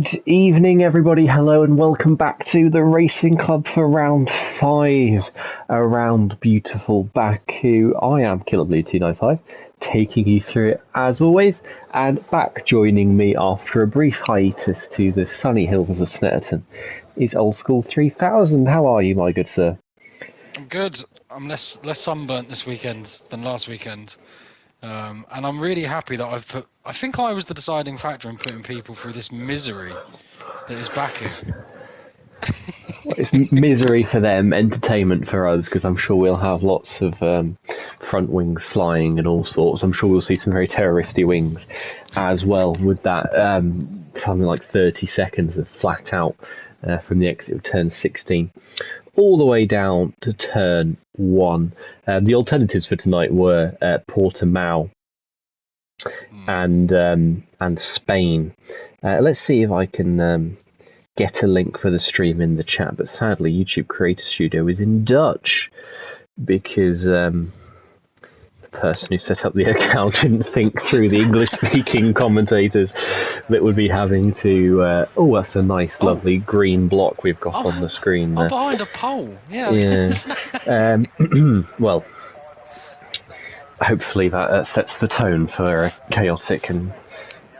Good evening, everybody. Hello, and welcome back to the Racing Club for round 5 around beautiful Baku. I am KillerBlue295, taking you through it as always, and back joining me after a brief hiatus to the sunny hills of Snetterton is Old School 3000. How are you, my good sir? I'm good. I'm less sunburnt this weekend than last weekend. And I'm really happy that I think I was the deciding factor in putting people through this misery that is Baku. Well, it's misery for them, entertainment for us, because I'm sure we'll have lots of front wings flying and all sorts. I'm sure we'll see some very terroristy wings as well, with that something like 30 seconds of flat out from the exit of turn 16 all the way down to turn 1. The alternatives for tonight were Portimao and Spain. Let's see if I can get a link for the stream in the chat, but sadly YouTube Creator Studio is in Dutch because the person who set up the account didn't think through the English-speaking commentators that would be having to... oh, that's a nice, lovely green block we've got on the screen there. I'm behind a pole, yeah. Well, hopefully that sets the tone for a chaotic and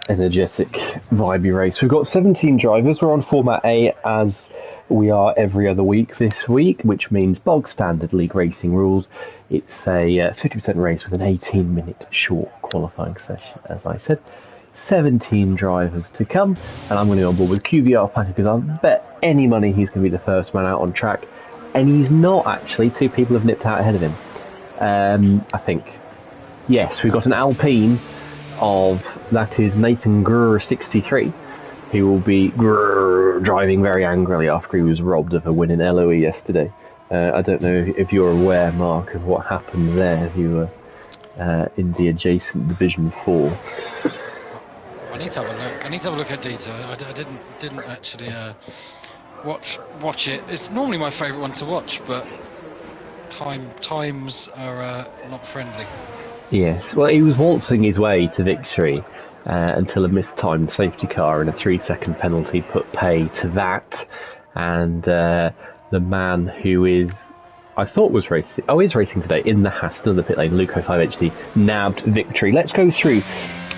energetic, vibey race. We've got 17 drivers. We're on Format A as we are every other week this week, which means bog standard league racing rules. It's a 50% race with an 18-minute short qualifying session, as I said. 17 drivers to come, and I'm going to go on board with QVR Packer because I'll bet any money he's going to be the first man out on track, and he's not actually. 2 people have nipped out ahead of him, I think. Yes, we've got an Alpine that is Nathan Grr 63, who will be driving very angrily after he was robbed of a win in LOE yesterday. I don't know if you're aware, Mark, of what happened there as you were in the adjacent Division 4. I need to have a look. I need to have a look at detail. I didn't actually watch it. It's normally my favourite one to watch, but times are not friendly. Yes, well, he was waltzing his way to victory until a mistimed safety car and a 3-second penalty put pay to that. And the man who I thought was racing, is racing today in the Haas in the pit lane, Luco 5HD, nabbed victory. Let's go through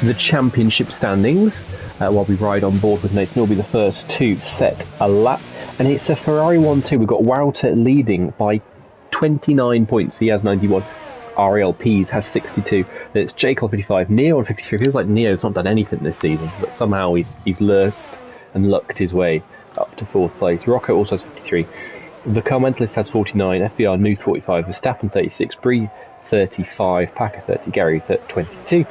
the championship standings while we ride on board with Nathan. He'll be the first to set a lap. And it's a Ferrari 1-2. We've got Wouter leading by 29 points. He has 91. Ariel Pease has 62. Then it's Jake on 55. Neo on 53. Feels like Neo's not done anything this season, but somehow he's lurked and lucked his way up to 4th place. Rocco also has 53. The Car Mentalist has 49. FBR Nuth 45. Verstappen 36. Bree 35. Packer 30. Gary 22.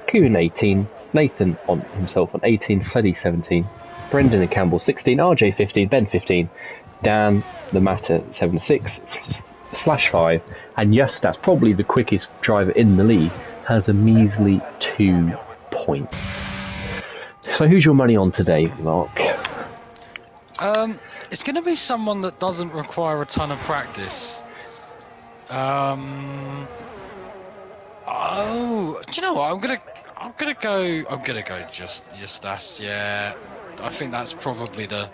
Kuhn 18. Nathan on himself on 18. Fleddy 17. Brendan and Campbell 16. RJ 15. Ben 15. Dan the Matter 76. Slash 5, and Justas, probably the quickest driver in the league, has a measly 2 points. So who's your money on today, Mark? It's going to be someone that doesn't require a ton of practice. Do you know what? I'm gonna go Justas. Yeah, I think that's probably the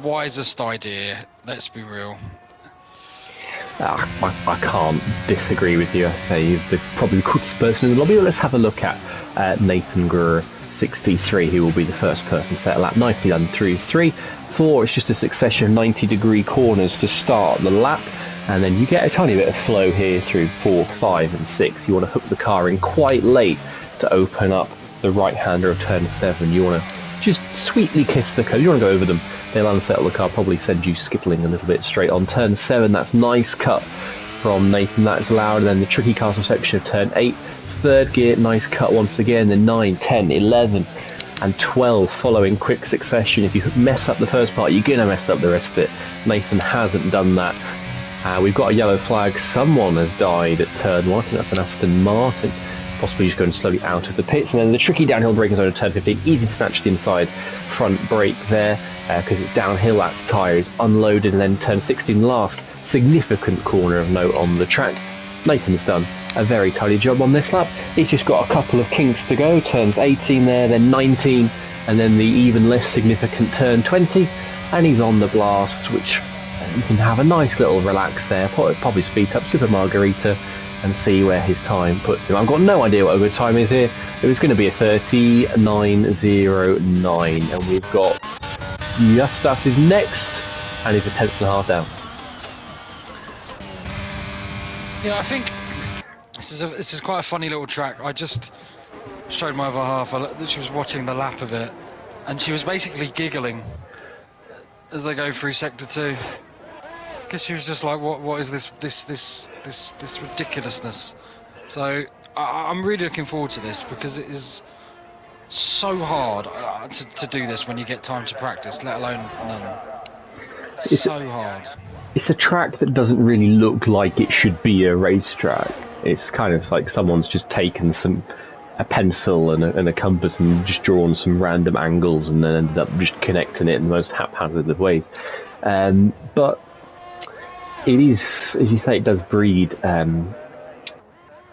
wisest idea. Let's be real. I can't disagree with you. I say he's probably the quickest person in the lobby. But let's have a look at Nathan Grr 63, who will be the first person set a lap. Nicely done through 3. 4, it's just a succession of 90-degree corners to start the lap, and then you get a tiny bit of flow here through 4, 5 and 6. You want to hook the car in quite late to open up the right-hander of turn 7. You want to just sweetly kiss the code. You want to go over them. They'll unsettle the car, probably send you skittling a little bit straight on turn 7. That's nice cut from Nathan. That's loud. And then the tricky castle section of turn 8. 3rd gear, nice cut once again. Then 9, 10, 11 and 12 following quick succession. If you mess up the first part, you're going to mess up the rest of it. Nathan hasn't done that. We've got a yellow flag. Someone has died at turn 1. I think that's an Aston Martin. Possibly just going slowly out of the pits. And then the tricky downhill braking zone of turn 15. Easy to snatch the inside front brake there, because it's downhill. That tyre is unloaded. And then turn 16, last significant corner of note on the track. Nathan's done a very tidy job on this lap. He's just got a couple of kinks to go. Turns 18 there, then 19 and then the even less significant turn 20, and he's on the blast, which you can have a nice little relax there, pop his feet up, sip a margarita, and see where his time puts him. I've got no idea what a good time is here. It was going to be a 39.09, and we've got Justas is next, and he's a tenth and a half down. Yeah, I think this is quite a funny little track. I just showed my other half. She was watching the lap of it, and she was basically giggling as they go through sector 2, because she was just like, "What is this ridiculousness?" So I'm really looking forward to this, because it is so hard to do this when you get time to practice, let alone none. It's so hard. It's a track that doesn't really look like it should be a racetrack. It's kind of like someone's just taken a pencil and a compass and just drawn some random angles and then ended up just connecting it in the most haphazard of ways. But it is, as you say, it does breed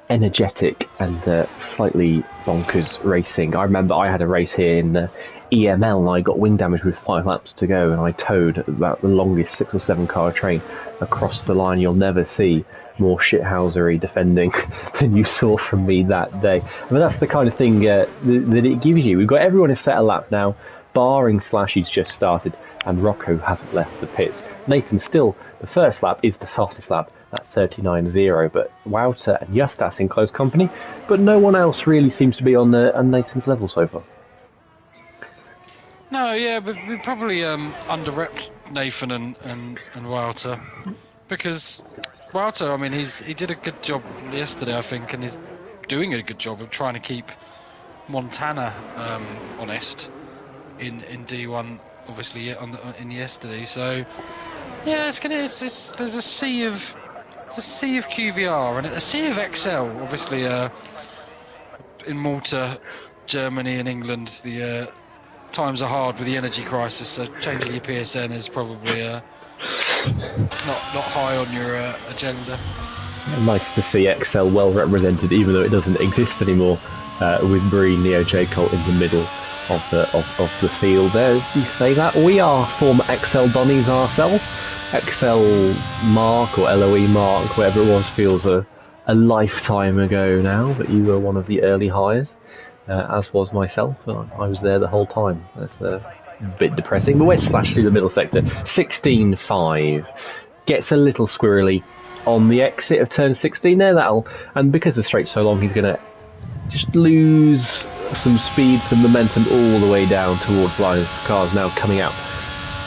energetic and slightly bonkers racing. I remember I had a race here in EML and I got wing damage with 5 laps to go, and I towed about the longest 6 or 7 car train across the line. You'll never see more shithousery defending than you saw from me that day. I mean, that's the kind of thing that it gives you. We've got everyone has set a lap now, barring Slashy's just started, and Rocco hasn't left the pits. Nathan still, the first lap is the fastest lap at 39.0, but Wouter and Justas in close company, but no one else really seems to be on Nathan's level so far. No, yeah, but we probably under-repped Nathan and Wouter, because Wouter, I mean, he did a good job yesterday, I think, and he's doing a good job of trying to keep Montana honest in D1, obviously, in yesterday. So yeah, there's a sea of QVR and a sea of XL, obviously. In Malta, Germany, and England, the times are hard with the energy crisis, so changing your PSN is probably not high on your agenda. Nice to see XL well represented, even though it doesn't exist anymore, with Bree, Neo, J Colt in the middle of the field. There, you say that we are former XL Donnies ourselves. XL Mark or LOE Mark, whatever it was, feels a lifetime ago now, but you were one of the early hires, as was myself. I was there the whole time. That's a bit depressing, but we're slashed through the middle sector. 16.5 gets a little squirrely on the exit of turn 16 there, and because the straight's so long, he's going to just lose some speed, some momentum all the way down towards Linus. Cars now coming out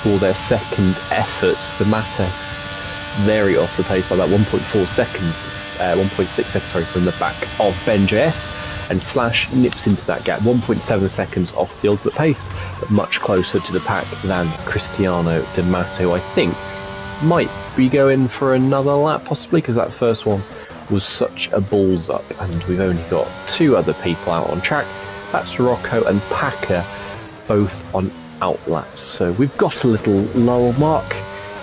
for their second efforts. The Mattes very off the pace by about 1.4 seconds, 1.6 seconds, from the back of Ben JS, and Slash nips into that gap, 1.7 seconds off the ultimate pace, but much closer to the pack than Cristiano D'Amato. I think might be going for another lap, possibly, because that first one was such a balls up, and we've only got 2 other people out on track. That's Rocco and Packer, both on out laps. So we've got a little lull. Mark,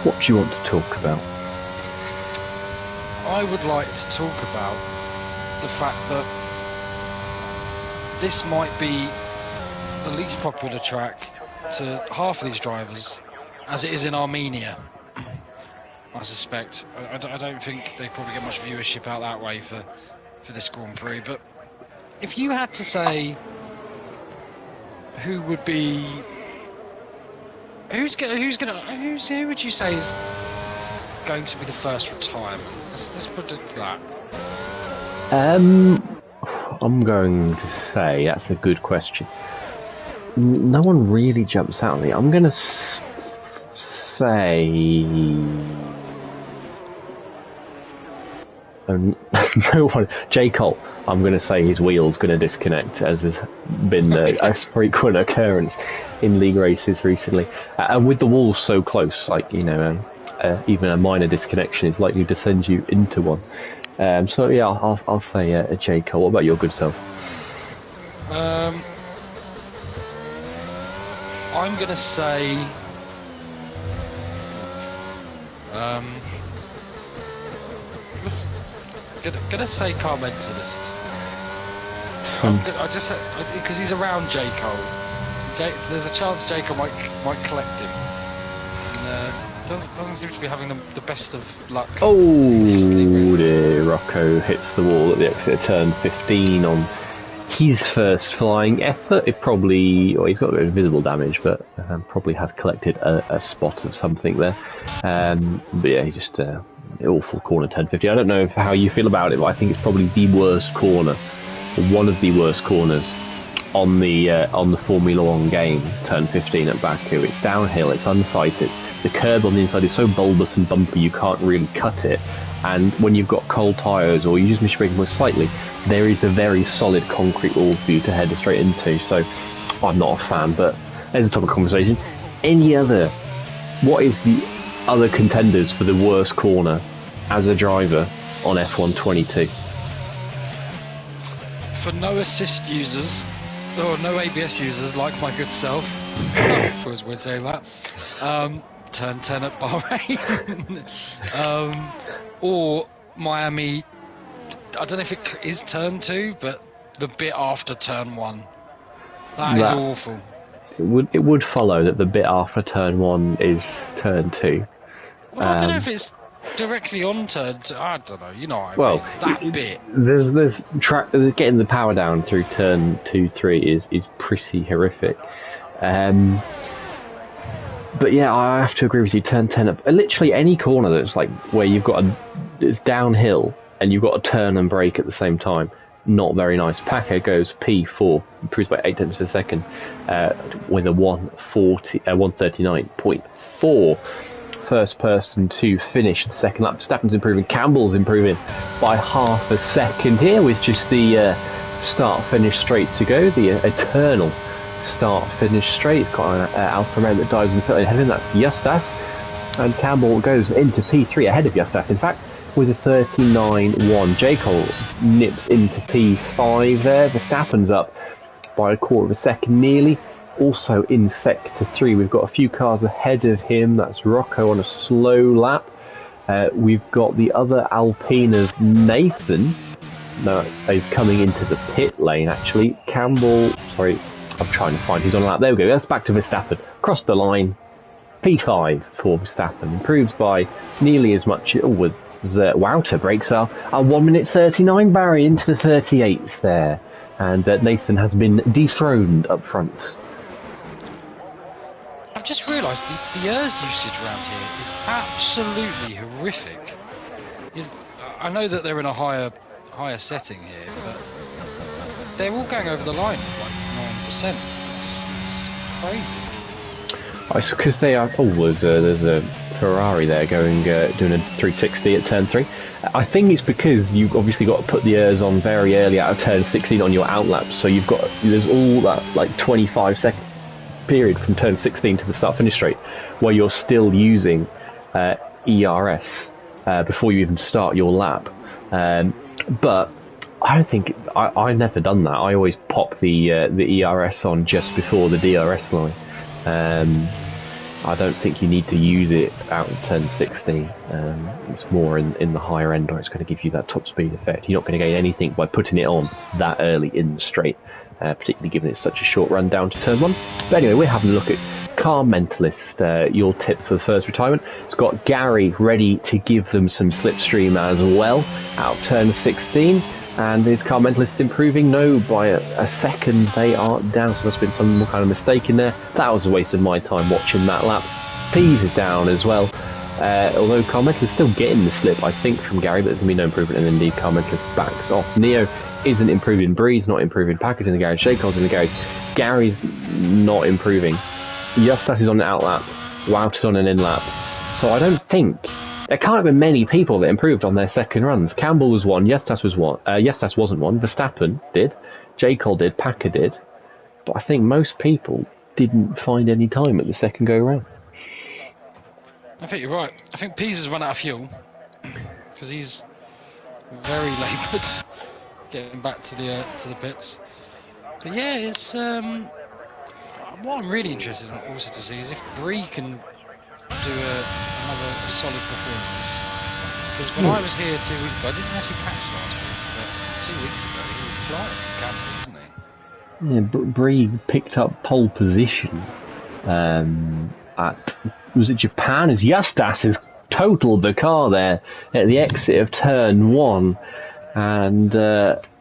what do you want to talk about? I would like to talk about the fact that this might be the least popular track to half of these drivers, as it is in Armenia. I suspect. I don't think they probably get much viewership out that way for this Grand Prix. But if you had to say who would you say is going to be the first retirement? Let's predict that. I'm going to say that's a good question. No one really jumps out at me. I'm going to say no one. J Colt. I'm going to say his wheel's going to disconnect, as has been a frequent occurrence in league races recently. And with the walls so close, even a minor disconnection is likely to send you into one. So yeah, I'll say a J Colt. What about your good self? I'm going to say gonna say car mentalist. I just because he's around J Cole, There's a chance Jacob might collect him. And, doesn't seem to be having the best of luck. Oh dear, Rocco hits the wall at the exit of turn 15 on his first flying effort. It probably, well, he's got a bit of visible damage, but probably has collected a spot of something there. But yeah, he just awful corner turn 50. I don't know how you feel about it, but I think it's probably the worst corner, or one of the worst corners on the Formula One game. Turn 15 at Baku. It's downhill. It's unsighted. The curb on the inside is so bulbous and bumpy you can't really cut it. And when you've got cold tyres or you just miss your braking point slightly, there is a very solid concrete wall for you to head straight into. So I'm not a fan, but there's a topic of conversation. What is the other contenders for the worst corner as a driver on F1 22? For no assist users, or no ABS users like my good self, I always would say that, turn 10 at Bahrain, or Miami, I don't know if it is turn 2, but the bit after turn 1. That is awful. It would follow that the bit after turn 1 is turn 2. Well, I don't know if it's directly on turn 2. I don't know. You know what I mean. That bit. There's getting the power down through turn 2, 3 is pretty horrific. But yeah, I have to agree with you. Turn 10 up. Literally any corner that's like where you've got it's downhill and you've got to turn and brake at the same time. Not very nice. Paco goes P4, improves by 8 tenths per second, with a 139.4. First person to finish the second lap. Verstappen's improving. Campbell's improving by half a second here with just the start-finish straight to go. The eternal start-finish straight. It's got an Alfa Romeo that dives in the pit lane ahead of him. That's Justas. And Campbell goes into P3 ahead of Justas, in fact, with a 39.1. Jacob nips into P5 there. Verstappen's up by a quarter of a second nearly. Also in Sector 3, we've got a few cars ahead of him. That's Rocco on a slow lap. We've got the other Alpine of Nathan. No, he's coming into the pit lane, actually. Campbell, sorry, I'm trying to find who's on a lap. There we go, that's back to Verstappen. Across the line, P5 for Verstappen. Improves by nearly as much. With Wouter breaks our 1 minute 39 barrier into the 38th there. And Nathan has been dethroned up front. I've just realised the ERS usage around here is absolutely horrific. I know that they're in a higher setting here, but they're all going over the line at like 9%. It's crazy. It's because they are. There's a Ferrari there doing a 360 at turn 3. I think it's because you've obviously got to put the ERS on very early out of turn 16 on your outlap, so there's all that like 25-second period from turn 16 to the start finish straight where you're still using ERS before you even start your lap. But I don't think I've never done that. I always pop the ERS on just before the DRS line. I don't think you need to use it out of turn 16. It's more in the higher end, or it's going to give you that top speed effect. You're not going to gain anything by putting it on that early in the straight, particularly given it's such a short run down to turn 1. But anyway, we're having a look at Car Mentalist, your tip for the first retirement. It's got Gary ready to give them some slipstream as well out of turn 16. And is Car Mentalist improving? No, by a second they are down, so must have been some kind of mistake in there. That was a waste of my time watching that lap. Pease is down as well, although Car Mentalist is still getting the slip, I think, from Gary, but there's going to be no improvement, and indeed Car Mentalist backs off. Neo isn't improving, Breeze not improving, Packer's in the garage, Shaykol's in the garage, Gary's not improving, Justas is on the outlap, Wouter's on an in-lap, so I don't think... There can't have been many people that improved on their second runs. Campbell was one, Justas was one. Justas wasn't one. Verstappen did, J. Cole did, Packer did. But I think most people didn't find any time at the second go round. I think you're right. I think Pease has run out of fuel because he's very laboured getting back to the pits. But yeah, it's what I'm really interested in also to see is if Bree can do another solid performance, because when I was here 2 weeks ago, I didn't actually catch last week, but 2 weeks ago he was flying Campbell, wasn't he? Yeah, Brie picked up pole position at, was it Japan, as Justas has totaled the car there at the exit of turn 1. And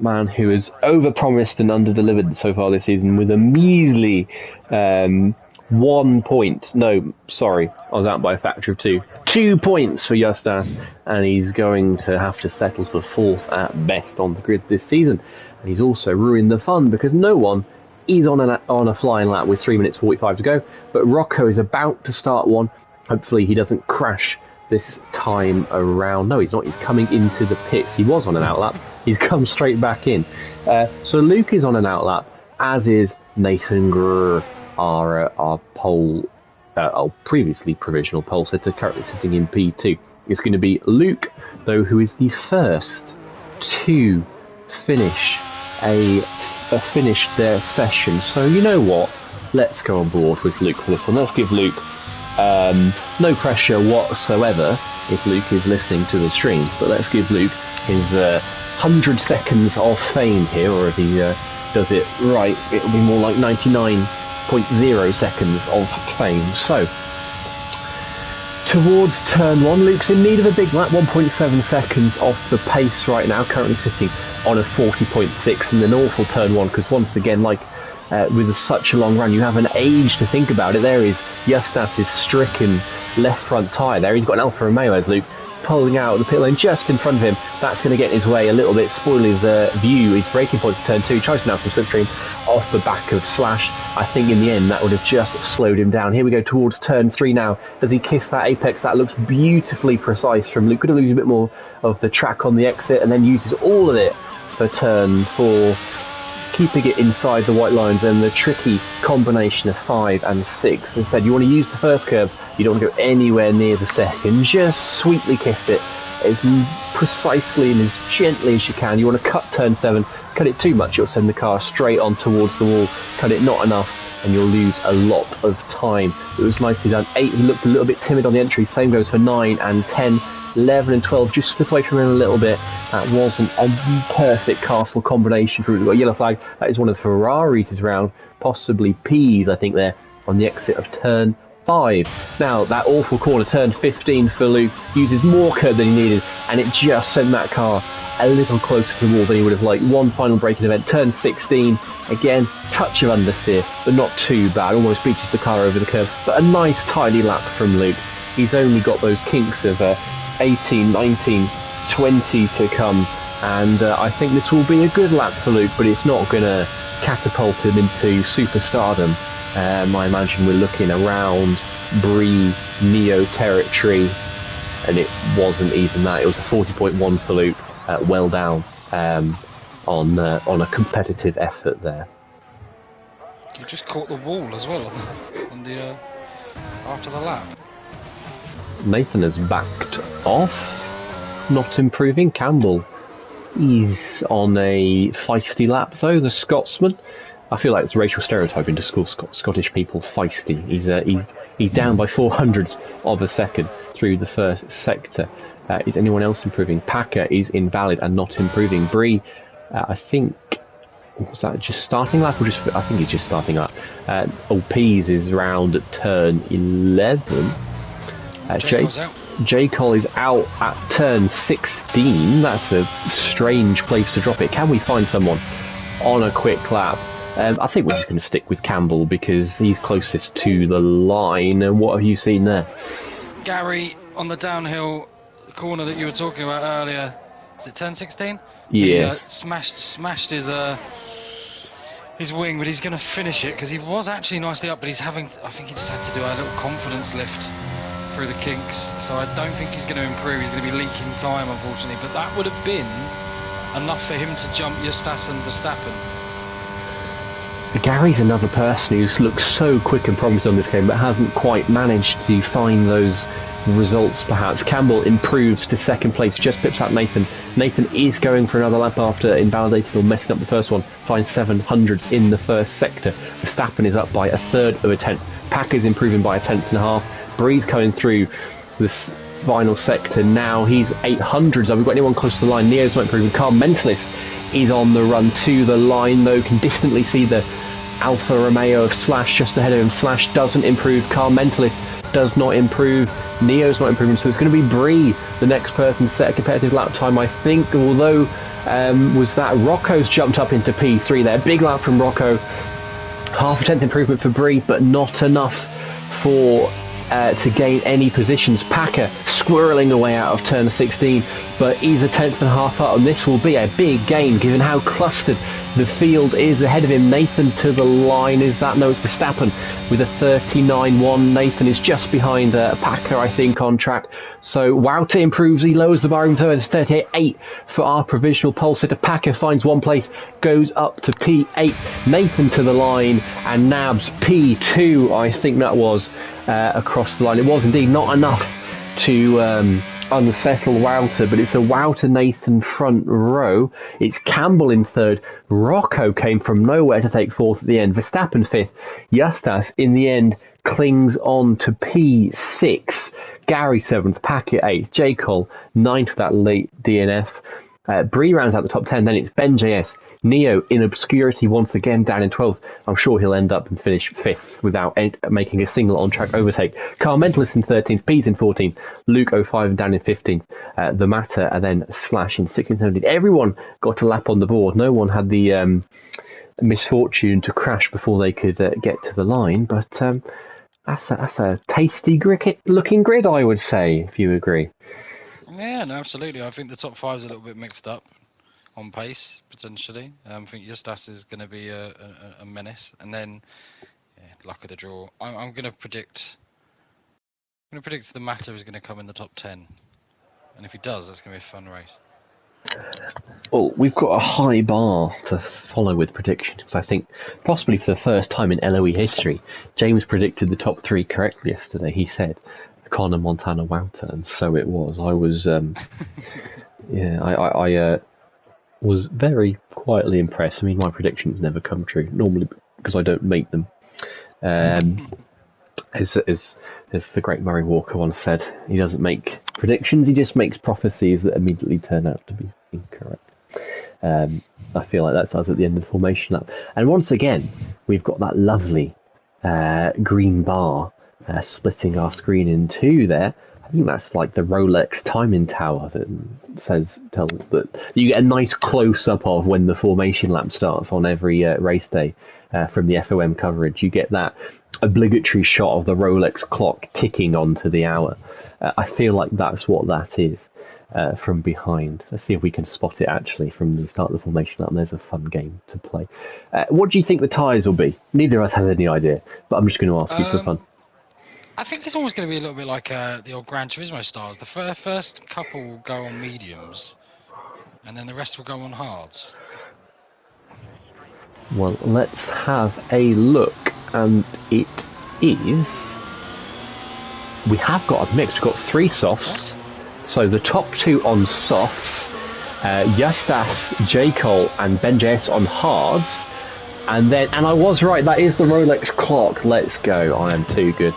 man who has overpromised and underdelivered so far this season with a measly 1 point. No, sorry, I was out by a factor of 2. 2 points for Justas, and he's going to have to settle for 4th at best on the grid this season. And he's also ruined the fun because no one is on a flying lap with 3 minutes 45 to go. But Rocco is about to start one. Hopefully he doesn't crash this time around. No, he's not. He's coming into the pits. He was on an outlap. He's come straight back in. So Luke is on an outlap, as is Nathan Grr, our pole, previously provisional pole sitter, currently sitting in P2. It's going to be Luke, though, who is the first to finish their session. So you know what? Let's go on board with Luke for this one. Let's give Luke no pressure whatsoever if Luke is listening to the stream, but let's give Luke his 100 seconds of fame here, or if he does it right, it'll be more like 99.0 seconds of fame. So, towards turn 1, Luke's in need of a big lap, 1.7 seconds off the pace right now, currently sitting on a 40.6, and an awful turn 1, because once again, like with such a long run, you have an age to think about it. There is Justas' stricken left front tyre there. He's got an Alfa Romeo as Luke pulling out the pit lane just in front of him. That's going to get in his way a little bit, spoil his view, his braking point for turn 2. He tries to now some slipstream off the back of Slash. I think in the end that would have just slowed him down. Here we go towards turn 3 now. As he kissed that apex, that looks beautifully precise from Luke. Could have lose a bit more of the track on the exit and then uses all of it for turn 4. Keeping it inside the white lines, and the tricky combination of 5 and 6. Instead, you want to use the first curve, you don't want to go anywhere near the second. Just sweetly kiss it as precisely and as gently as you can. You want to cut turn 7. Cut it too much, you'll send the car straight on towards the wall. Cut it not enough, and you'll lose a lot of time. It was nicely done. 8, he looked a little bit timid on the entry. Same goes for 9 and 10. 11 and 12 just slip away from him a little bit. That wasn't a perfect castle combination for him. We've got a yellow flag. That is one of the Ferraris this round, possibly P's, I think, there on the exit of turn 5. Now, that awful corner, turn 15 for Luke, uses more curve than he needed, and it just sent that car a little closer to the wall than he would have liked. One final braking event, turn 16. Again, touch of understeer, but not too bad. Almost beaches the car over the curve, but a nice, tidy lap from Luke. He's only got those kinks of 18, 19, 20 to come, and I think this will be a good lap for Luke, but it's not going to catapult him into superstardom. I imagine we're looking around Brie Neo territory, and it wasn't even that. It was a 40.1 for Luke, well down on a competitive effort there. You just caught the wall as well on the after the lap. Nathan has backed off, not improving. Campbell, he's on a feisty lap though, the Scotsman. I feel like it's racial stereotyping to call Scottish people feisty. He's down by 400ths of a second through the first sector. Is anyone else improving? Packer is invalid and not improving. Brie, I think, was that just starting lap or just? I think he's just starting lap. Pease is round at turn 11. J. Cole is out at turn 16. That's a strange place to drop it. Can we find someone on a quick lap? I think we're just going to stick with Campbell because he's closest to the line. And what have you seen there? Gary on the downhill corner that you were talking about earlier. Is it turn 16? Yes. He smashed his wing, but he's going to finish it because he was actually nicely up, but I think he just had to do a little confidence lift through the kinks, so I don't think he's going to improve. He's going to be leaking time, unfortunately, but that would have been enough for him to jump Justas and Verstappen. Gary's another person who's looked so quick and promising on this game, but hasn't quite managed to find those results perhaps. Campbell improves to second place, just pips out Nathan. Nathan is going for another lap after invalidating or messing up the first one, finds 700ths in the first sector. Verstappen is up by a third of a tenth. Packer's improving by a tenth and a half. Bree's coming through this final sector now. He's 800s. Have we got anyone close to the line? Neo's not improving. Car Mentalist is on the run to the line, though. Can distantly see the Alfa Romeo of Slash just ahead of him. Slash doesn't improve. Car Mentalist does not improve. Neo's not improving, so it's going to be Bree, the next person to set a competitive lap time, I think. Although, was that Rocco's jumped up into P3 there. Big lap from Rocco. Half a tenth improvement for Bree, but not enough for to gain any positions. Packer squirreling away out of turn 16, but he's a tenth and a half up, and this will be a big gain given how clustered the field is ahead of him. Nathan to the line, is that? No, it's Verstappen with a 39.1. Nathan is just behind Packer, I think, on track. So Wouter improves, he lowers the bar even further. It's 38 for our provisional pole sitter. Packer finds one place, goes up to P8. Nathan to the line, and nabs P2, I think that was, across the line. It was indeed not enough to unsettle Wouter, but it's a Wouter-Nathan front row. It's Campbell in third. Rocco came from nowhere to take fourth at the end. Verstappen fifth. Justas, in the end, clings on to P6. Gary seventh. Packet eighth. J. Cole ninth for that late DNF. Bree rounds out the top 10. Then it's Ben JS. Neo in obscurity once again, down in 12th. I'm sure he'll end up and finish 5th without making a single on-track overtake. Carl Mentalist in 13th, P's in 14th, Luke 05 down in 15th, The Matter, and then Slash in 16th. 17th. Everyone got a lap on the board. No one had the misfortune to crash before they could get to the line, but that's a tasty looking grid, I would say, if you agree. Yeah, no, absolutely. I think the top five is a little bit mixed up on pace, potentially. I think Justas is going to be a menace. And then, luck of the draw. I'm going to predict... The Matter is going to come in the top 10. And if he does, that's going to be a fun race. Well, we've got a high bar to follow with predictions, because I think possibly for the first time in LOE history, James predicted the top three correctly yesterday. He said Connor, Montana, Wouter, and so it was. I was... I was very quietly impressed. I mean, my predictions never come true, normally because I don't make them. As the great Murray Walker once said, he doesn't make predictions, he just makes prophecies that immediately turn out to be incorrect. I feel like that's us at the end of the formation lap. And once again, we've got that lovely green bar splitting our screen in two there. I think that's like the Rolex timing tower that tells that you get a nice close-up of when the formation lap starts on every race day from the FOM coverage. You get that obligatory shot of the Rolex clock ticking onto the hour. I feel like that's what that is from behind. Let's see if we can spot it actually from the start of the formation lap. And there's a fun game to play. What do you think the tyres will be? Neither of us has any idea, but I'm just going to ask you for fun. I think it's almost going to be a little bit like the old Gran Turismo stars. The first couple will go on mediums, and then the rest will go on hards. Well, let's have a look, and it is... We have got a mix. We've got three softs. What? So the top two on softs, Justas, J. Cole, and Ben JS on hards. And I was right, that is the Rolex clock. Let's go, I am too good.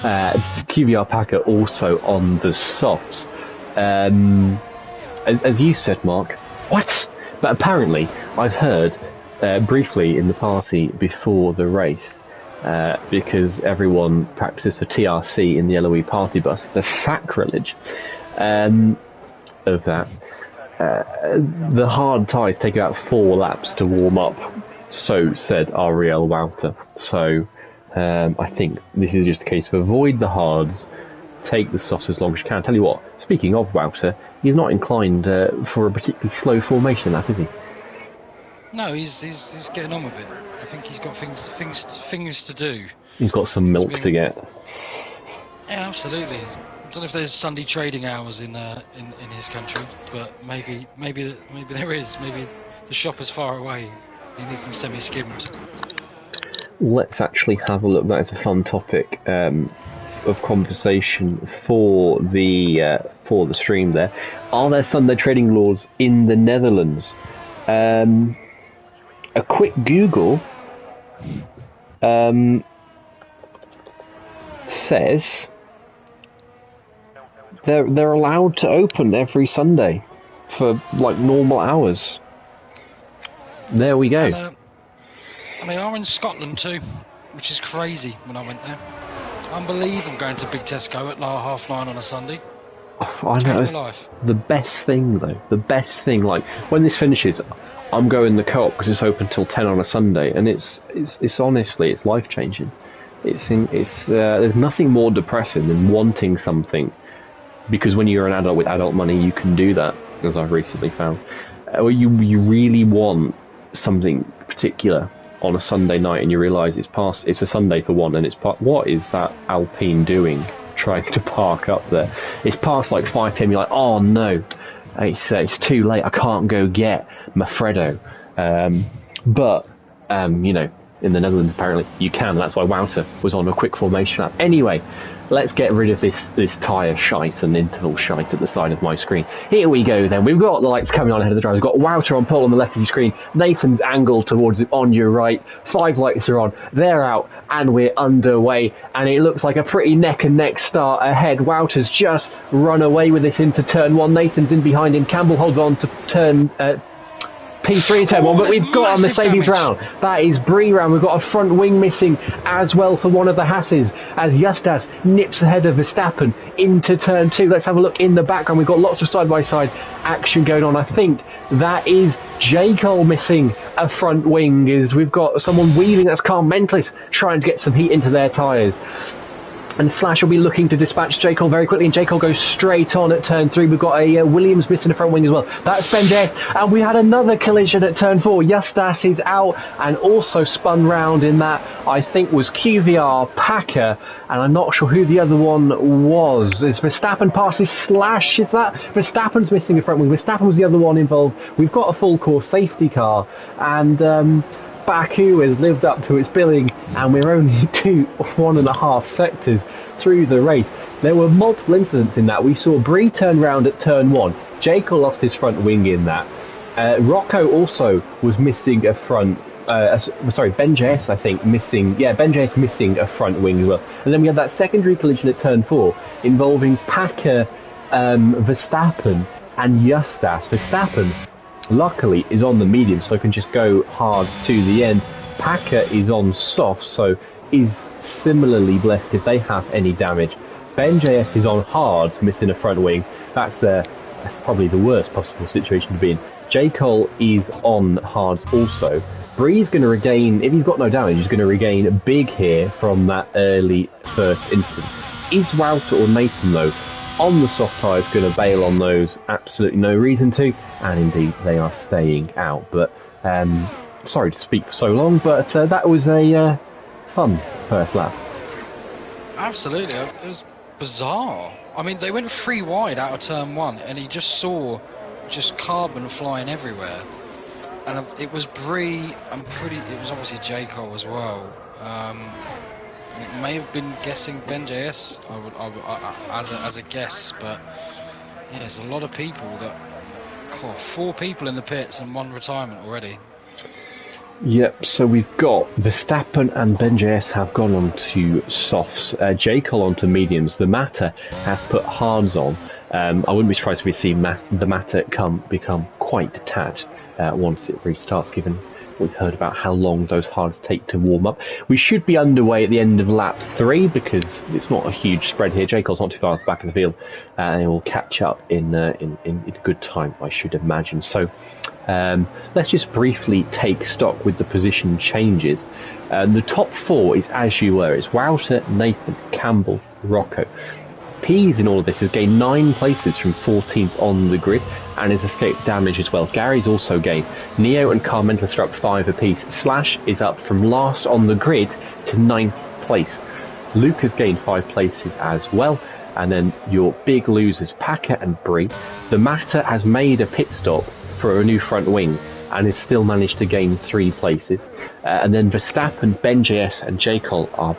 QVR Packer also on the softs. As you said, Mark, what? But apparently, I've heard briefly in the party before the race, because everyone practices for TRC in the LOE party bus, the sacrilege of that. The hard tyres take about 4 laps to warm up, so said Ariel Wouter. So I think this is just a case of avoid the hards, take the softs as long as you can. Tell you what, speaking of Wouter, he's not inclined for a particularly slow formation lap, is he? No, he's getting on with it. I think he's got things to do. He's got some milk to get. Yeah, absolutely. I don't know if there's Sunday trading hours in his country, but maybe there is. Maybe the shop is far away. He needs them semi-skimmed. Let's actually have a look. That is a fun topic of conversation for the stream there. Are there Sunday trading laws in the Netherlands? A quick Google says they're allowed to open every Sunday for like normal hours. There we go. And they are in Scotland too, which is crazy when I went there. Unbelievable going to Big Tesco at 9:30 on a Sunday. I know. It's the best thing, though. The best thing. Like, when this finishes, I'm going the Co-op because it's open till 10 on a Sunday, and it's honestly, it's life-changing. There's nothing more depressing than wanting something, because when you're an adult with adult money, you can do that, as I've recently found. You really want something particular on a Sunday night, and you realise it's a Sunday for one, and what is that Alpine doing trying to park up there? It's past like 5 p.m. You're like, oh no, it's too late, I can't go get my Freddo. But you know, in the Netherlands apparently you can. That's why Wouter was on a quick formation app. Anyway, let's get rid of this tyre shite and interval shite at the side of my screen. Here we go then. We've got the lights coming on ahead of the drive. We've got Wouter on pole on the left of your screen. Nathan's angled towards it on your right. 5 lights are on. They're out and we're underway. And it looks like a pretty neck and neck start ahead. Wouter's just run away with it into turn 1. Nathan's in behind him. Campbell holds on to turn... P3 in turn 1, but we've got a Mercedes round. That is Bree round. We've got a front wing missing as well for one of the Hasses as Justas nips ahead of Verstappen into turn 2. Let's have a look in the background. We've got lots of side-by-side action going on. I think that is J. Cole missing a front wing, as we've got someone weaving. That's Carl Mentlis trying to get some heat into their tyres. And Slash will be looking to dispatch J. Cole very quickly, and J. Cole goes straight on at turn 3. We've got a Williams missing a front wing as well. That's Ben JS, and we had another collision at turn 4. Justas is out and also spun round in that, I think, was QVR Packer, and I'm not sure who the other one was. Is Verstappen passes Slash? Is that Verstappen's missing a front wing? Verstappen was the other one involved. We've got a full course safety car, and Baku has lived up to its billing, and we're only 1.5 sectors through the race. There were multiple incidents in that. We saw Bree turn round at turn 1. Jaco lost his front wing in that. Rocco also was missing a front. Ben JS, I think, missing. Yeah, Ben JS missing a front wing as well. And then we had that secondary collision at turn 4 involving Packer, Verstappen, and Justas. Verstappen, luckily, is on the medium, so can just go hards to the end. Packer is on soft, so is similarly blessed if they have any damage. Ben JS is on hards, missing a front wing. That's probably the worst possible situation to be in. J. Cole is on hards also. Bree's going to regain, if he's got no damage, he's going to regain big here from that early first incident. Is Wouter or Nathan, though, on the soft tyres, going to bail on those? Absolutely no reason to, and indeed they are staying out. But sorry to speak for so long, but that was a fun first lap. Absolutely, it was bizarre. I mean, they went 3 wide out of turn 1, and he just saw carbon flying everywhere. And it was Bree. It was obviously J. Cole as well. It may have been guessing Ben JS, as a guess, but yeah, there's a lot of people that... 4 people in the pits and 1 retirement already. Yep, so we've got Verstappen and Ben JS have gone on to softs, J. Cole onto mediums. The Matter has put hards on. I wouldn't be surprised if we see the Matter become quite detached once it restarts, given we've heard about how long those hards take to warm up. We should be underway at the end of lap 3 because it's not a huge spread here. J. Cole's not too far at the back of the field, and it will catch up in good time, I should imagine. So let's just briefly take stock with the position changes. The top 4 is as you were. It's Wouter, Nathan, Campbell, Rocco. Pease in all of this has gained 9 places from 14th on the grid and has escaped damage as well. Gary's also gained. Neo and Carmenta struck 5 apiece. Slash is up from last on the grid to 9th place. Luke has gained 5 places as well. And then your big losers, Packer and Bree. The Matter has made a pit stop for a new front wing and has still managed to gain 3 places. And then Verstappen, Ben JS and J. Cole are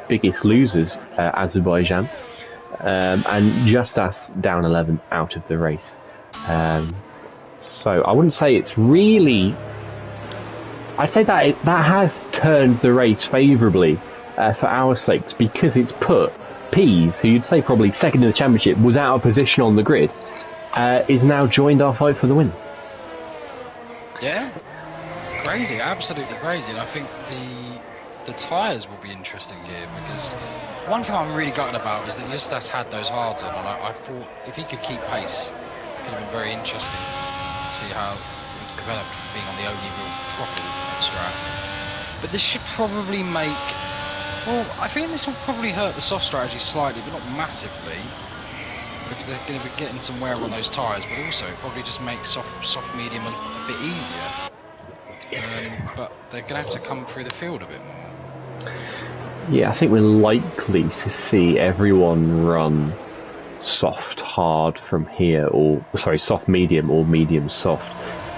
biggest losers, Azerbaijan. And Justas down 11 out of the race. So I wouldn't say it's really... I'd say that that has turned the race favourably for our sakes, because it's put Pease, who you'd say probably second in the championship, was out of position on the grid, is now joined our fight for the win. Yeah. crazy, absolutely crazy. And I think the tyres will be interesting here, because one thing I'm really gutted about is that Justas had those hards on, and I thought if he could keep pace, it could have been very interesting to see how it would develop, being on the only real proper strat. But this should probably make... Well, I think this will probably hurt the soft strategy slightly, but not massively, because they're going to be getting some wear on those tyres, but also it probably just makes soft medium a bit easier. But they're going to have to come through the field a bit more. Yeah, I think we're likely to see everyone run soft hard from here, or sorry, soft medium or medium soft.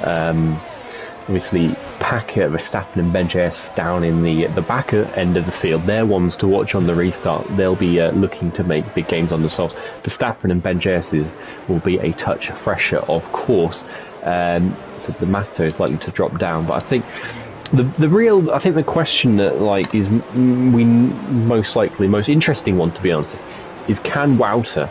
Obviously, Packer, Verstappen and BenJS down in the back end of the field. They're ones to watch on the restart. They'll be looking to make big gains on the softs. Verstappen and BenJS will be a touch fresher, of course. So the Matter is likely to drop down. But I think the question that is most interesting one, to be honest, is can Wouter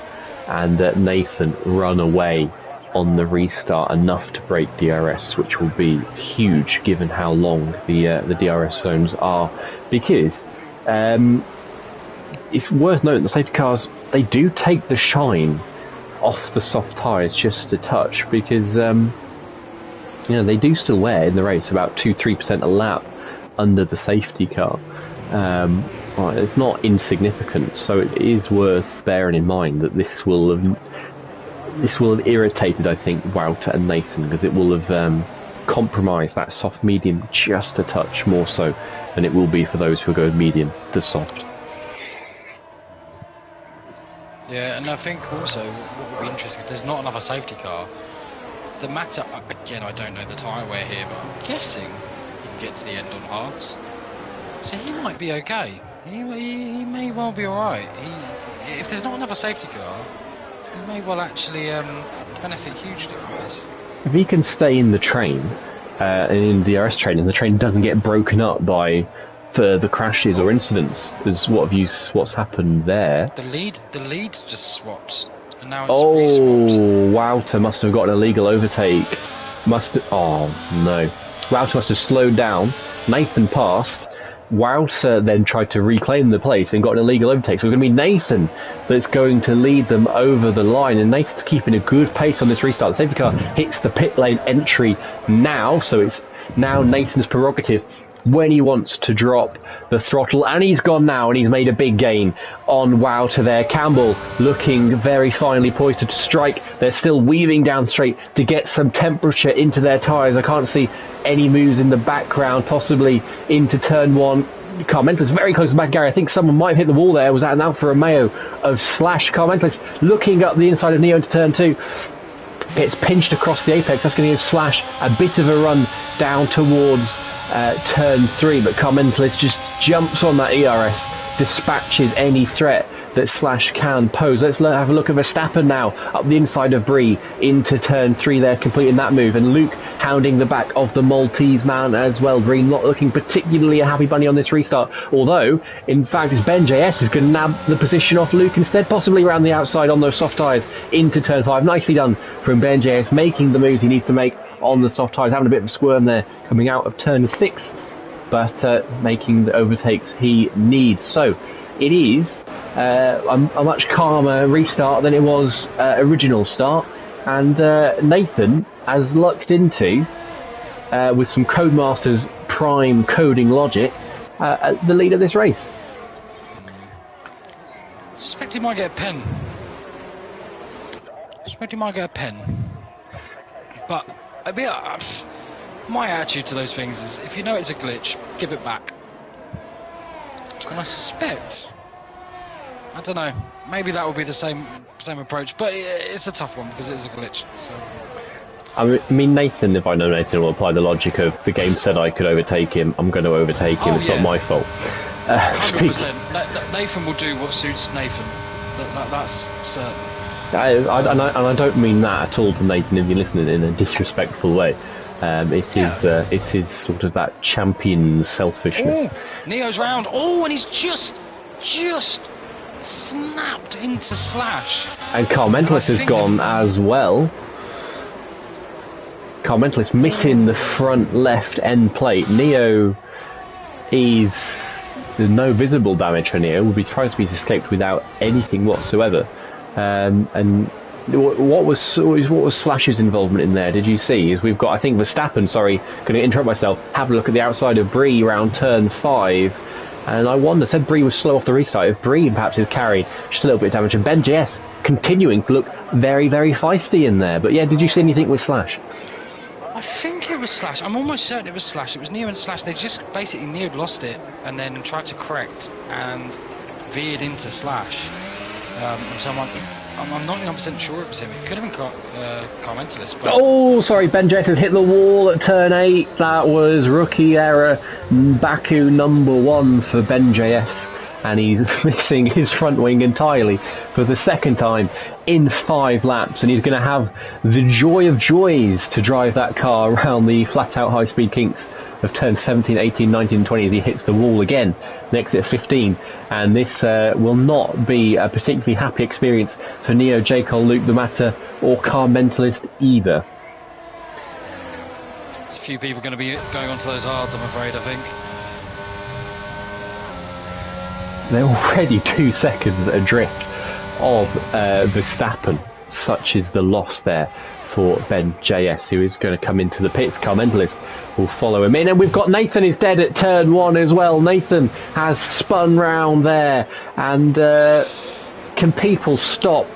and Nathan run away on the restart enough to break DRS, which will be huge given how long the DRS zones are, because it's worth noting the safety cars, they do take the shine off the soft tyres just a touch, because they do still wear in the race about 2-3% a lap under the safety car. It's not insignificant, so it is worth bearing in mind that this will have irritated, I think, Wouter and Nathan, because it will have compromised that soft medium just a touch more so than it will be for those who go medium to soft. Yeah, and I think also what would be interesting, if there's not another safety car, the Matter, again, I don't know the tyre wear here, but I'm guessing he can get to the end on hards. So he might be okay. He may well be alright. If there's not another safety car, he may well actually benefit hugely from this. If he can stay in the train, in the DRS train, and the train doesn't get broken up by further crashes or incidents, is what's happened there. The lead just swapped, and now it's re-swapped. Wouter must have got an illegal overtake. Oh no. Wouter must have slowed down. Nathan passed. Wouter then tried to reclaim the place and got an illegal overtake. So it's going to be Nathan that's going to lead them over the line. And Nathan's keeping a good pace on this restart. The safety car hits the pit lane entry now. So it's now Nathan's prerogative when he wants to drop the throttle. And he's gone now, and he's made a big gain on Wouter there. Campbell looking very finely poised to strike. They're still weaving down straight to get some temperature into their tyres. I can't see any moves in the background, possibly into turn one. Carmentless very close to the back, Gary. I think someone might have hit the wall there. Was that an Alfa Romeo of Slash? Carmentless looking up the inside of Neo into turn two. It's pinched across the apex. That's going to give Slash a bit of a run down towards turn three, but Carmentless just jumps on that ERS, dispatches any threat that Slash can pose. Let's have a look at Verstappen now up the inside of Bree into turn three there, completing that move, and Luke hounding the back of the Maltese man as well. Bree not looking particularly a happy bunny on this restart, although in fact it's BenJS is going to nab the position off Luke instead, possibly around the outside on those soft tyres into turn five. Nicely done from BenJS, making the moves he needs to make on the soft tyres, having a bit of a squirm there coming out of turn six, but making the overtakes he needs. So it is a much calmer restart than it was original start, and Nathan has lucked into, with some Codemasters prime coding logic, the lead of this race. Suspect he might get a pen. But my attitude to those things is, if you know it's a glitch, give it back. And I suspect, I don't know, maybe that will be the same approach, but it's a tough one because it is a glitch. So. I mean, Nathan, if I know Nathan, will apply the logic of the game said I could overtake him, I'm going to overtake him, it's not my fault. 100%. Nathan will do what suits Nathan. That's certain. And I don't mean that at all to Nathan if you're listening in a disrespectful way. It is sort of that champion selfishness. Neo's round. And he's just snapped into Slash. And Carmentless has gone as well. Car Mentalist missing the front left end plate. Neo is... There's no visible damage for Neo. Would be surprised if he's escaped without anything whatsoever. And what was Slash's involvement in there? Did you see? Is we've got, I think, Verstappen. Sorry, going to interrupt myself. Have a look at the outside of Bree around turn 5, and I wonder. Said Bree was slow off the restart. If Bree perhaps is carrying just a little bit of damage, and Ben JS continuing to look very, very feisty in there. But yeah, did you see anything with Slash? I think it was Slash. I'm almost certain it was Slash. It was Neo and Slash. They just basically Neo lost it and then tried to correct and veered into Slash. So I'm not 100% sure it was him. It could have been Car Mentalist. But... Oh, sorry, Ben Jett has hit the wall at turn 8. That was rookie error. Baku #1 for Ben JS. And he's missing his front wing entirely for the second time in 5 laps. And he's going to have the joy of joys to drive that car around the flat-out high-speed kinks of turns 17, 18, 19, and 20 as he hits the wall again, next at 15. And this will not be a particularly happy experience for Neo, J. Cole, Luke the Matter, or Car Mentalist either. There's a few people going to be going onto those hards, I'm afraid, I think. They're already 2 seconds adrift of Verstappen. Such is the loss there for Ben JS, who is going to come into the pits. Car Mentalist will follow him in, and we've got Nathan is dead at turn 1 as well. Nathan has spun round there, and can people stop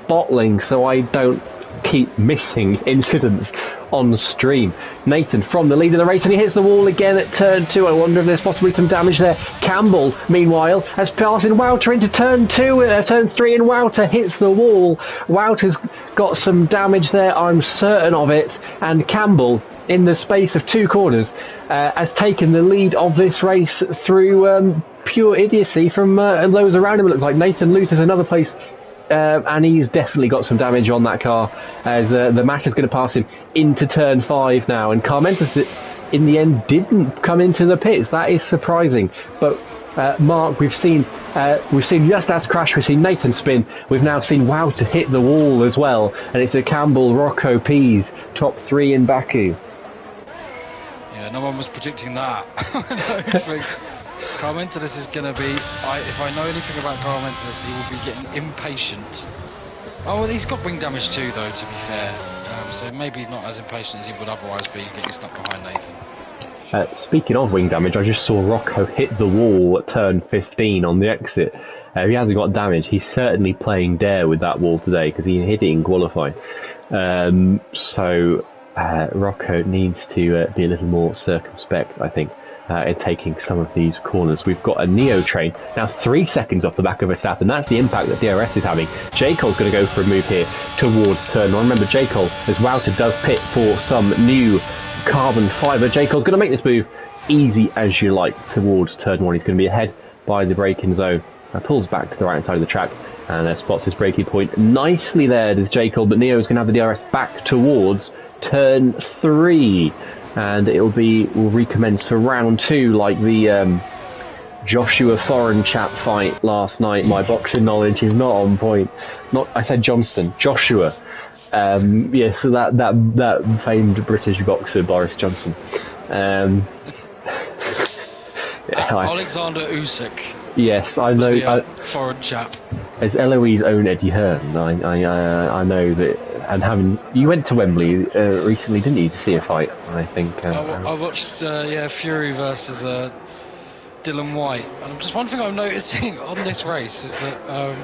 bottling so I don't keep missing incidents on stream? Nathan from the lead of the race, and he hits the wall again at turn 2. I wonder if there's possibly some damage there. Campbell, meanwhile, has passed in Wouter into turn 2, turn 3, and Wouter hits the wall. Wouter's got some damage there, I'm certain of it, and Campbell, in the space of 2 corners, has taken the lead of this race through pure idiocy from those around him. It looks like Nathan loses another place, and he's definitely got some damage on that car, as the match is going to pass him into turn 5 now. And Carmentus, in the end, didn't come into the pits. That is surprising. But Mark, we've seen Justas crash, we've seen Nathan spin, we've now seen Wow to hit the wall as well, and it's a Campbell, Rocco, Pease top 3 in Baku. Yeah, no one was predicting that. I don't think. Car Mentalist is going to be, if I know anything about Car Mentalist, he will be getting impatient. Oh, well, he's got wing damage too, though, to be fair. So maybe not as impatient as he would otherwise be, getting stuck behind Nathan. Speaking of wing damage, I just saw Rocco hit the wall at turn 15 on the exit. He hasn't got damage. He's certainly playing dare with that wall today, because he hit it in qualifying. So Rocco needs to be a little more circumspect, I think, in taking some of these corners. We've got a Neo train now 3 seconds off the back of Verstappen. That's the impact that DRS is having. J. Cole's going to go for a move here towards turn 1. Remember, J. Cole, as Wouter does pit for some new carbon fibre, J. Cole's going to make this move easy as you like towards turn 1. He's going to be ahead by the braking zone. Pulls back to the right hand side of the track and spots his braking point nicely there, does J. Cole, but Neo's going to have the DRS back towards turn 3. And we'll recommence for round 2, like the Joshua Foreign chap fight last night. My boxing knowledge is not on point. I said Johnston, Joshua. Yes, so that famed British boxer Boris Johnson. Alexander Usyk. Yes, I know. The, foreign chap. As Eloise' own Eddie Hearn, I know that. And you went to Wembley recently, didn't you, to see a fight? I think. I watched Fury versus Dylan White, and just one thing I'm noticing on this race is that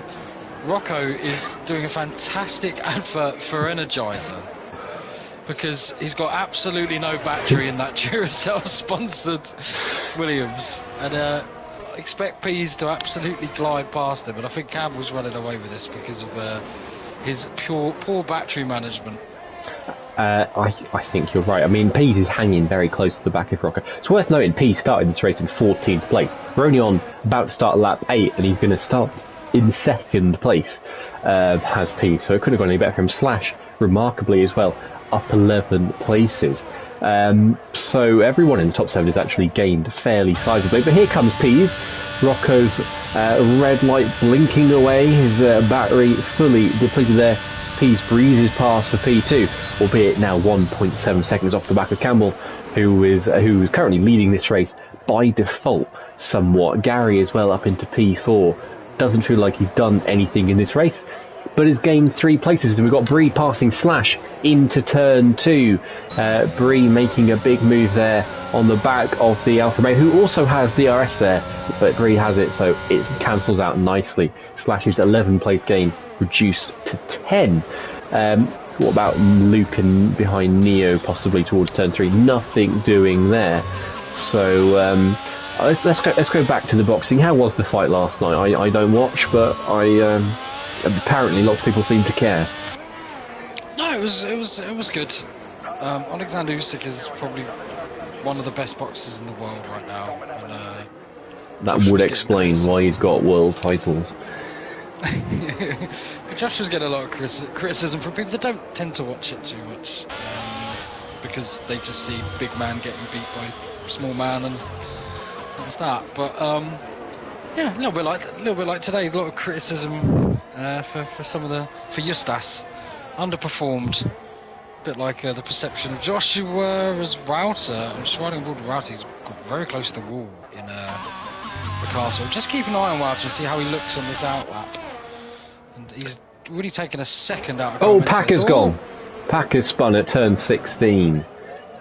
Rocco is doing a fantastic advert for Energizer, because he's got absolutely no battery in that Duracell sponsored Williams, and expect Pease to absolutely glide past him, and I think Campbell's running away with this because of his poor battery management. I think you're right. I mean, Pease is hanging very close to the back of Rocco. It's worth noting Pease started this race in 14th place. We're only on about to start lap 8, and he's going to start in 2nd place, has Pease. So it couldn't have gone any better for him. Slash, remarkably as well, up 11 places. So everyone in the top 7 has actually gained fairly sizably. But here comes Pease. Rocco's red light blinking away, his battery fully depleted there. Pease breezes past for P2, albeit now 1.7 seconds off the back of Campbell, who is currently leading this race by default somewhat. Gary as well up into P4. Doesn't feel like he's done anything in this race, but has gained 3 places. And we've got Bree passing Slash into turn 2. Bree making a big move there on the back of the Alfa Romeo, who also has DRS there, but Bree has it, so it cancels out nicely. Slash's 11 place gain reduced to 10. What about Luke and behind Neo possibly towards turn 3? Nothing doing there. So let's go back to the boxing. How was the fight last night? I don't watch, but apparently lots of people seem to care. No, it was good. Alexander Usyk is probably one of the best boxers in the world right now. And, that would explain why he's got world titles. Josh was getting a lot of criticism from people that don't tend to watch it too much, because they just see big man getting beat by small man and that's that. But yeah, a little bit like today. A lot of criticism for Justas, underperformed. A bit like the perception of Joshua as Router. I'm just riding aboard Router. He's got very close to the wall in the castle. Just keep an eye on Router and see how he looks on this outlap. And he's really taken a second out. Oh, Packer's gone. Packer's spun at turn 16.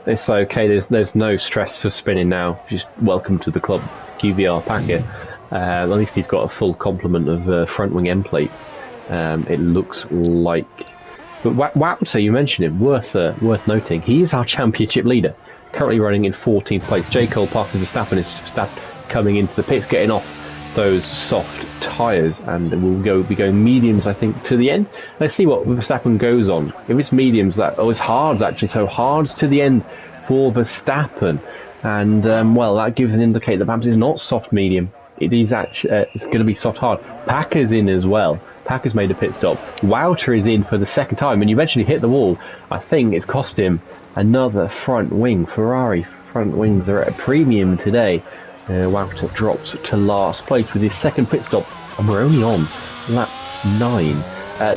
It's okay. There's no stress for spinning now. Just welcome to the club, QVR Packer. At least he's got a full complement of front wing end plates. It looks like. But Wapser, you mentioned him, worth noting. He is our championship leader, currently running in 14th place. J. Cole passes Verstappen, is Verstappen coming into the pits, getting off those soft tyres, and we'll be going mediums, I think, to the end. Let's see what Verstappen goes on. If it's mediums, it's hards actually, so hards to the end for Verstappen, and well, that gives an indicator that perhaps it's not soft medium. It is actually it's going to be soft hard. Packer's in as well. Packer's made a pit stop. Wouter is in for the second time, and you eventually hit the wall. I think it's cost him another front wing. Ferrari front wings are at a premium today. Wouter drops to last place with his second pit stop, and we're only on lap 9.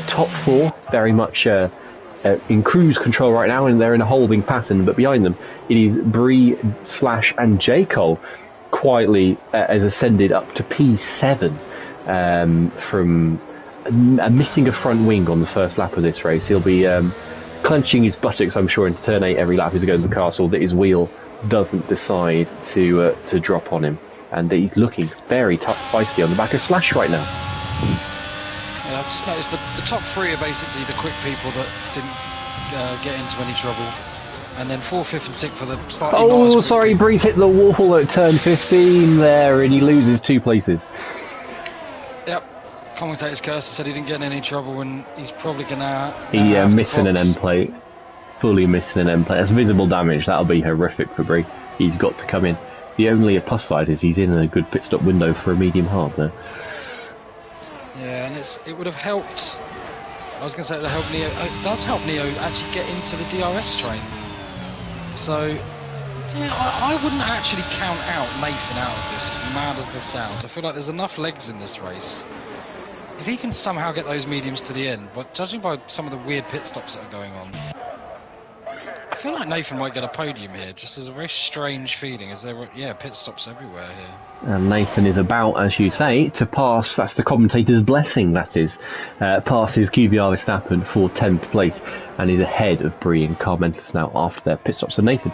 Top 4 very much in cruise control right now, and they're in a holding pattern, but behind them it is Bree, Slash and J. Cole quietly has ascended up to P7 from missing a front wing on the first lap of this race. He'll be clenching his buttocks, I'm sure, in turn 8 every lap as he goes to the castle, that his wheel doesn't decide to drop on him, and he's looking very tough, feisty on the back of Slash right now. Yeah, I've just noticed the top 3 are basically the quick people that didn't get into any trouble, and then 4th, 5th and 6th for the slightly Oh, sorry, Breeze hit the wall at turn 15 there, and he loses 2 places. Yep. Commentator's curse said he didn't get in any trouble, and he's probably gonna missing an end plate. Fully missing an end plate. That's visible damage. That'll be horrific for Bree. He's got to come in. The only plus side is he's in a good pit stop window for a medium hard there. Yeah, and it would have helped. I was going to say it would help Neo. It does help Neo actually get into the DRS train. So, yeah, I wouldn't actually count out Nathan out of this, as mad as this sounds. I feel like there's enough legs in this race. If he can somehow get those mediums to the end, but judging by some of the weird pit stops that are going on, I feel like Nathan might get a podium here. Just as a very strange feeling, as there were pit stops everywhere here. And Nathan is about, as you say, to pass. That's the commentator's blessing. That is, passes QVR Verstappen for 10th place, and is ahead of Bree and Carl Mentis now after their pit stop. So Nathan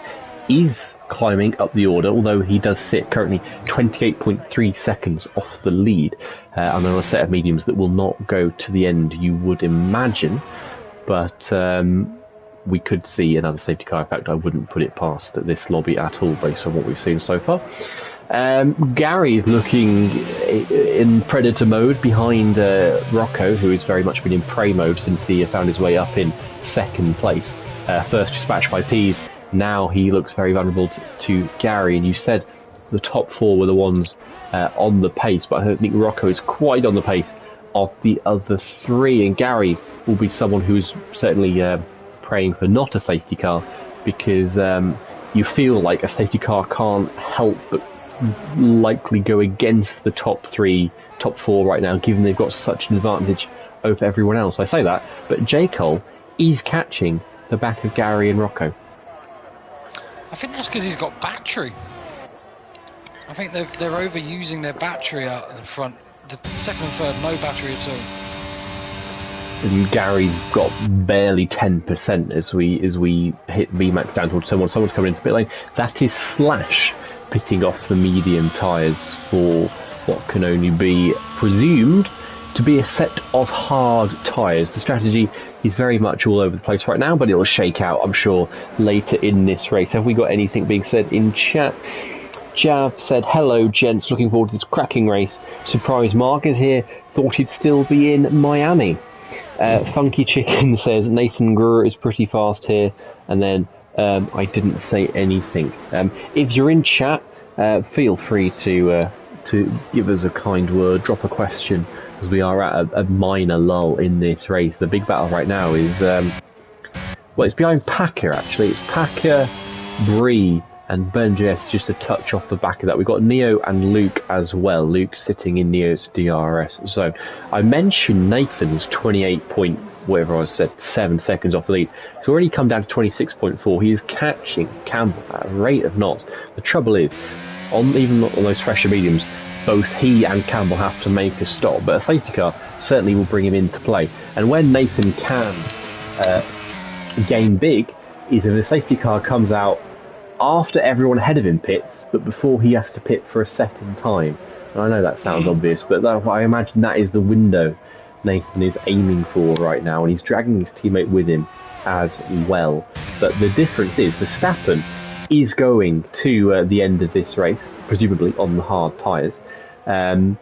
is climbing up the order, although he does sit currently 28.3 seconds off the lead, and on a set of mediums that will not go to the end, you would imagine, but we could see another safety car. In fact, I wouldn't put it past this lobby at all based on what we've seen so far. Gary is looking in predator mode behind Rocco, who has very much been in prey mode since he found his way up in second place. First dispatched by Pease. Now he looks very vulnerable to Gary, and you said the top 4 were the ones on the pace, but I don't think Rocco is quite on the pace of the other 3, and Gary will be someone who's certainly praying for not a safety car, because you feel like a safety car can't help but likely go against the top four right now, given they've got such an advantage over everyone else. I say that, but J. Cole is catching the back of Gary and Rocco. I think that's because he's got battery. I think they're overusing their battery out in the front. The second and third, no battery at all. And Gary's got barely 10% as we hit VMAX down towards someone. Someone's coming into the pit lane. That is Slash pitting off the medium tyres for what can only be presumed to be a set of hard tyres. The strategy is very much all over the place right now, but it'll shake out, I'm sure, later in this race. Have we got anything being said in chat? Jav said, hello gents, looking forward to this cracking race. Surprise Mark is here, thought he'd still be in Miami. Funky Chicken says, Nathan Gruer is pretty fast here. And then I didn't say anything. If you're in chat, feel free to give us a kind word, drop a question, as we are at a minor lull in this race. The big battle right now is, well, it's behind Packer actually. It's Packer, Bree, and Ben JS just a touch off the back of that. We've got Neo and Luke as well. Luke sitting in Neo's DRS zone. I mentioned Nathan was 7 seconds off the lead. It's already come down to 26.4. He is catching Campbell at a rate of knots. The trouble is, even on those fresher mediums, both he and Campbell have to make a stop, but a safety car certainly will bring him into play. And when Nathan can gain big is if the safety car comes out after everyone ahead of him pits, but before he has to pit for a second time. And I know that sounds obvious, but I imagine that is the window Nathan is aiming for right now, and he's dragging his teammate with him as well. But the difference is Verstappen is going to the end of this race, presumably on the hard tyres, having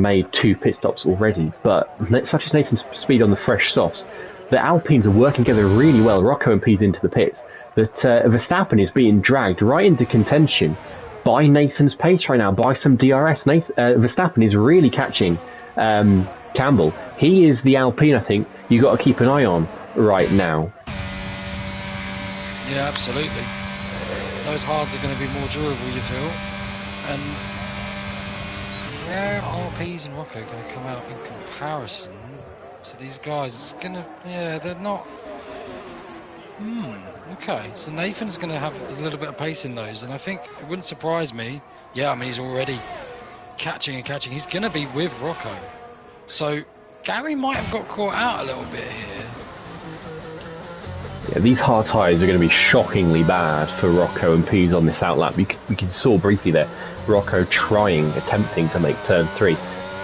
made 2 pit stops already. But such as Nathan's speed on the fresh softs, the Alpines are working together really well. Rocco and P's into the pits. That Verstappen is being dragged right into contention by Nathan's pace right now, by some DRS. Verstappen is really catching Campbell. He is the Alpine, I think, you got to keep an eye on right now. Yeah, absolutely. Those hards are going to be more durable, you feel. And where are P's and Rocco going to come out in comparison to these guys? It's going to, yeah, they're not. Okay, so Nathan's going to have a little bit of pace in those, and I think it wouldn't surprise me. Yeah, I mean, he's already catching. He's going to be with Rocco. So Gary might have got caught out a little bit here. Yeah, these hard tyres are going to be shockingly bad for Rocco and Pease on this outlap. We saw briefly there, Rocco attempting to make turn 3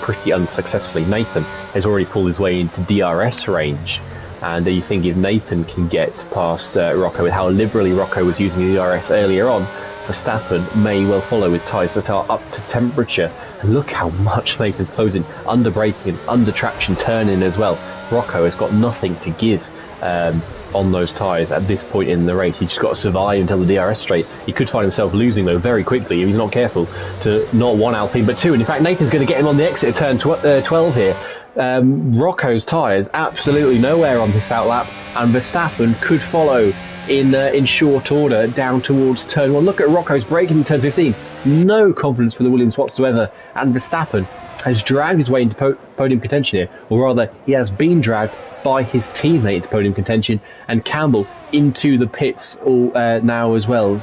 pretty unsuccessfully. Nathan has already pulled his way into DRS range. And you think if Nathan can get past Rocco with how liberally Rocco was using the DRS earlier on, Verstappen may well follow with tyres that are up to temperature. And look how much Nathan's posing, under braking and under traction turning as well. Rocco has got nothing to give on those tyres at this point in the race. He's just got to survive until the DRS straight. He could find himself losing though very quickly if he's not careful to not 1 Alpine but 2. And in fact Nathan's going to get him on the exit of turn 12 here. Rocco's tyres absolutely nowhere on this outlap, and Verstappen could follow in short order down towards turn 1. Look at Rocco's braking in turn 15. No confidence for the Williams whatsoever, and Verstappen has dragged his way into podium contention here, or rather he has been dragged by his teammate into podium contention, and Campbell into the pits now as well.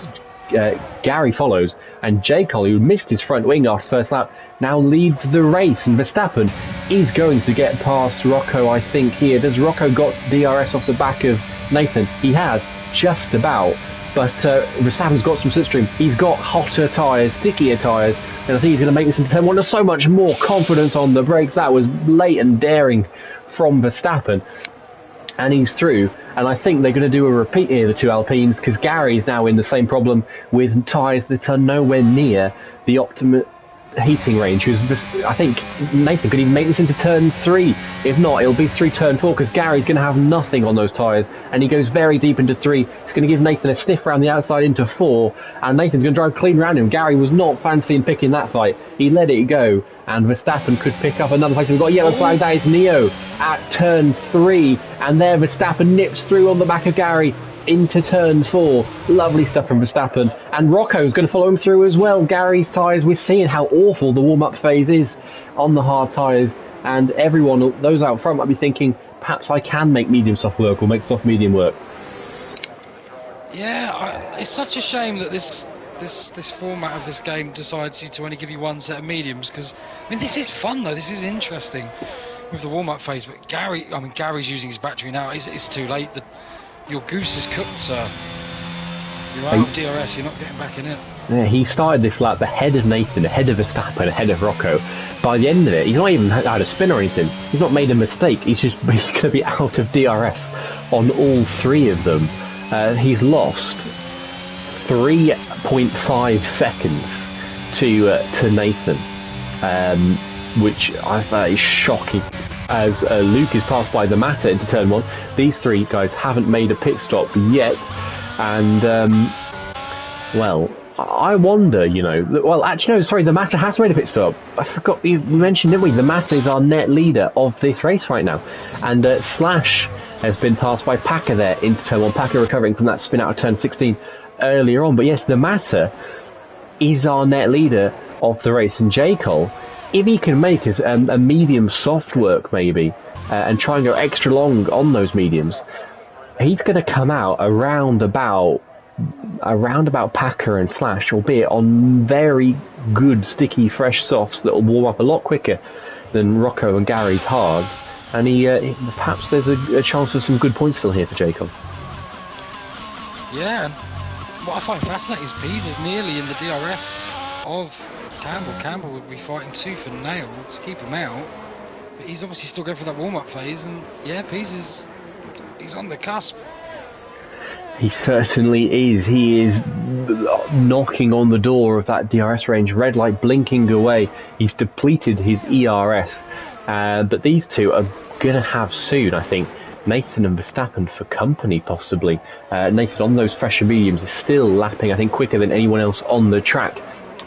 Gary follows, and J. Cole, who missed his front wing after first lap, now leads the race, and Verstappen is going to get past Rocco, I think, here. Does Rocco got DRS off the back of Nathan? He has, just about, but Verstappen's got some slipstream. He's got hotter tyres, stickier tyres, and I think he's going to make this into turn 1. There's so much more confidence on the brakes. That was late and daring from Verstappen. And he's through, and I think they're going to do a repeat here, the 2 Alpines, because Gary's now in the same problem with tyres that are nowhere near the optimum heating range. I think Nathan could even make this into turn 3. If not, it'll be through turn 4, because Gary's going to have nothing on those tyres, and he goes very deep into 3. It's going to give Nathan a sniff around the outside into 4, and Nathan's going to drive clean around him. Gary was not fancying picking that fight. He let it go, and Verstappen could pick up another place. We've got a yellow flag. That is Neo at turn 3, and there Verstappen nips through on the back of Gary into turn 4. Lovely stuff from Verstappen. And Rocco's going to follow him through as well. Gary's tyres, we're seeing how awful the warm-up phase is on the hard tyres. And everyone, those out front, might be thinking, perhaps I can make medium soft work or make soft medium work. Yeah, it's such a shame that this format of this game decides to only give you one set of mediums, because I mean this is fun though, this is interesting with the warm-up phase. But Gary's using his battery now. It's too late. Your goose is cooked, sir. You're out of DRS. You're not getting back in it. Yeah, he started this lap ahead of Nathan, ahead of Verstappen, ahead of Rocco. By the end of it, he's not even had a spin or anything. He's not made a mistake. He's going to be out of DRS on all 3 of them. He's lost 3.5 seconds to Nathan, which I thought is shocking. As Luke is passed by the Mata into turn 1, these 3 guys haven't made a pit stop yet, and well, I wonder, well, actually, no, sorry, the Mata has made a pit stop. I forgot, we mentioned, didn't we? The Mata is our net leader of this race right now, and Slash has been passed by Packer there into turn 1. Packer recovering from that spin out of turn 16 earlier on. But yes, the Mata is our net leader of the race. And J. Cole, if he can make a medium soft work maybe, and try and go extra long on those mediums, he's going to come out around about Packer and Slash, albeit on very good, sticky, fresh softs that will warm up a lot quicker than Rocco and Gary's hards. And perhaps there's a chance for some good points still here for Jacob. Yeah, and what I find fascinating is Pease is nearly in the DRS of Campbell. Campbell would be fighting tooth and nail to keep him out, but he's obviously still going for that warm-up phase, and yeah, Pease he's on the cusp. He certainly is. He is knocking on the door of that DRS range, red light blinking away. He's depleted his ERS. But these 2 are going to have soon, I think, Nathan and Verstappen for company, possibly. Nathan on those fresher mediums is still lapping, I think, quicker than anyone else on the track.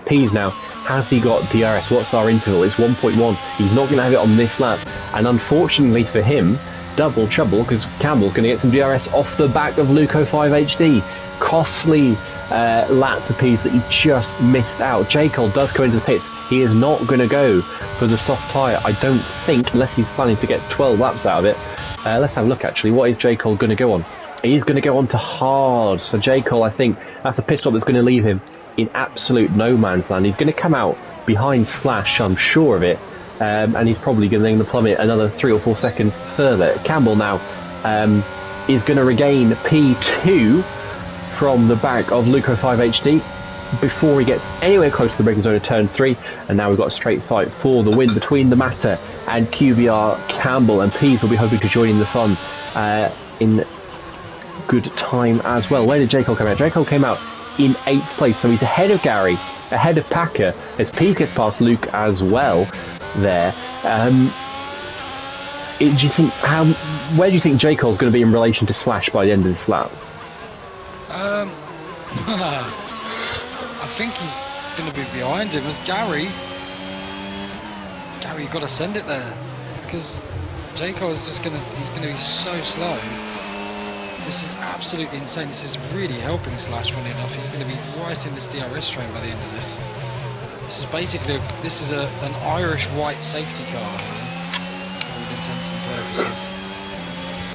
Pease now, has he got DRS? What's our interval? It's 1.1. He's not going to have it on this lap. And unfortunately for him, double trouble, because Campbell's going to get some DRS off the back of Luco 5 HD. Costly lap for Pease that he just missed out. J. Cole does go into the pits. He is not going to go for the soft tyre, I don't think, unless he's planning to get 12 laps out of it. Let's have a look, actually. What is J. Cole going to go on? He is going to go on to hard. So J. Cole, I think, that's a pit stop that's going to leave him in absolute no man's land. He's going to come out behind Slash, I'm sure of it, and he's probably going to plummet another 3 or 4 seconds further. Campbell now is going to regain P2 from the back of Luco 5 HD before he gets anywhere close to the braking zone of turn 3, and now we've got a straight fight for the win between the Mata and QBR. Campbell and Pease will be hoping to join in the fun in good time as well. Where did J. Cole come out? J. Cole came out in 8th place, so he's ahead of Gary, ahead of Packer, as Pease gets past Luke as well there. Do you think, where do you think J. Cole's going to be in relation to Slash by the end of this lap? I think he's going to be behind him as Gary. Gary, you've got to send it there, because J. Cole is he's going to be so slow. This is absolutely insane. This is really helping Slash, funny enough. He's going to be right in this DRS train by the end of this. This is basically an Irish white safety car here, for all intents and purposes.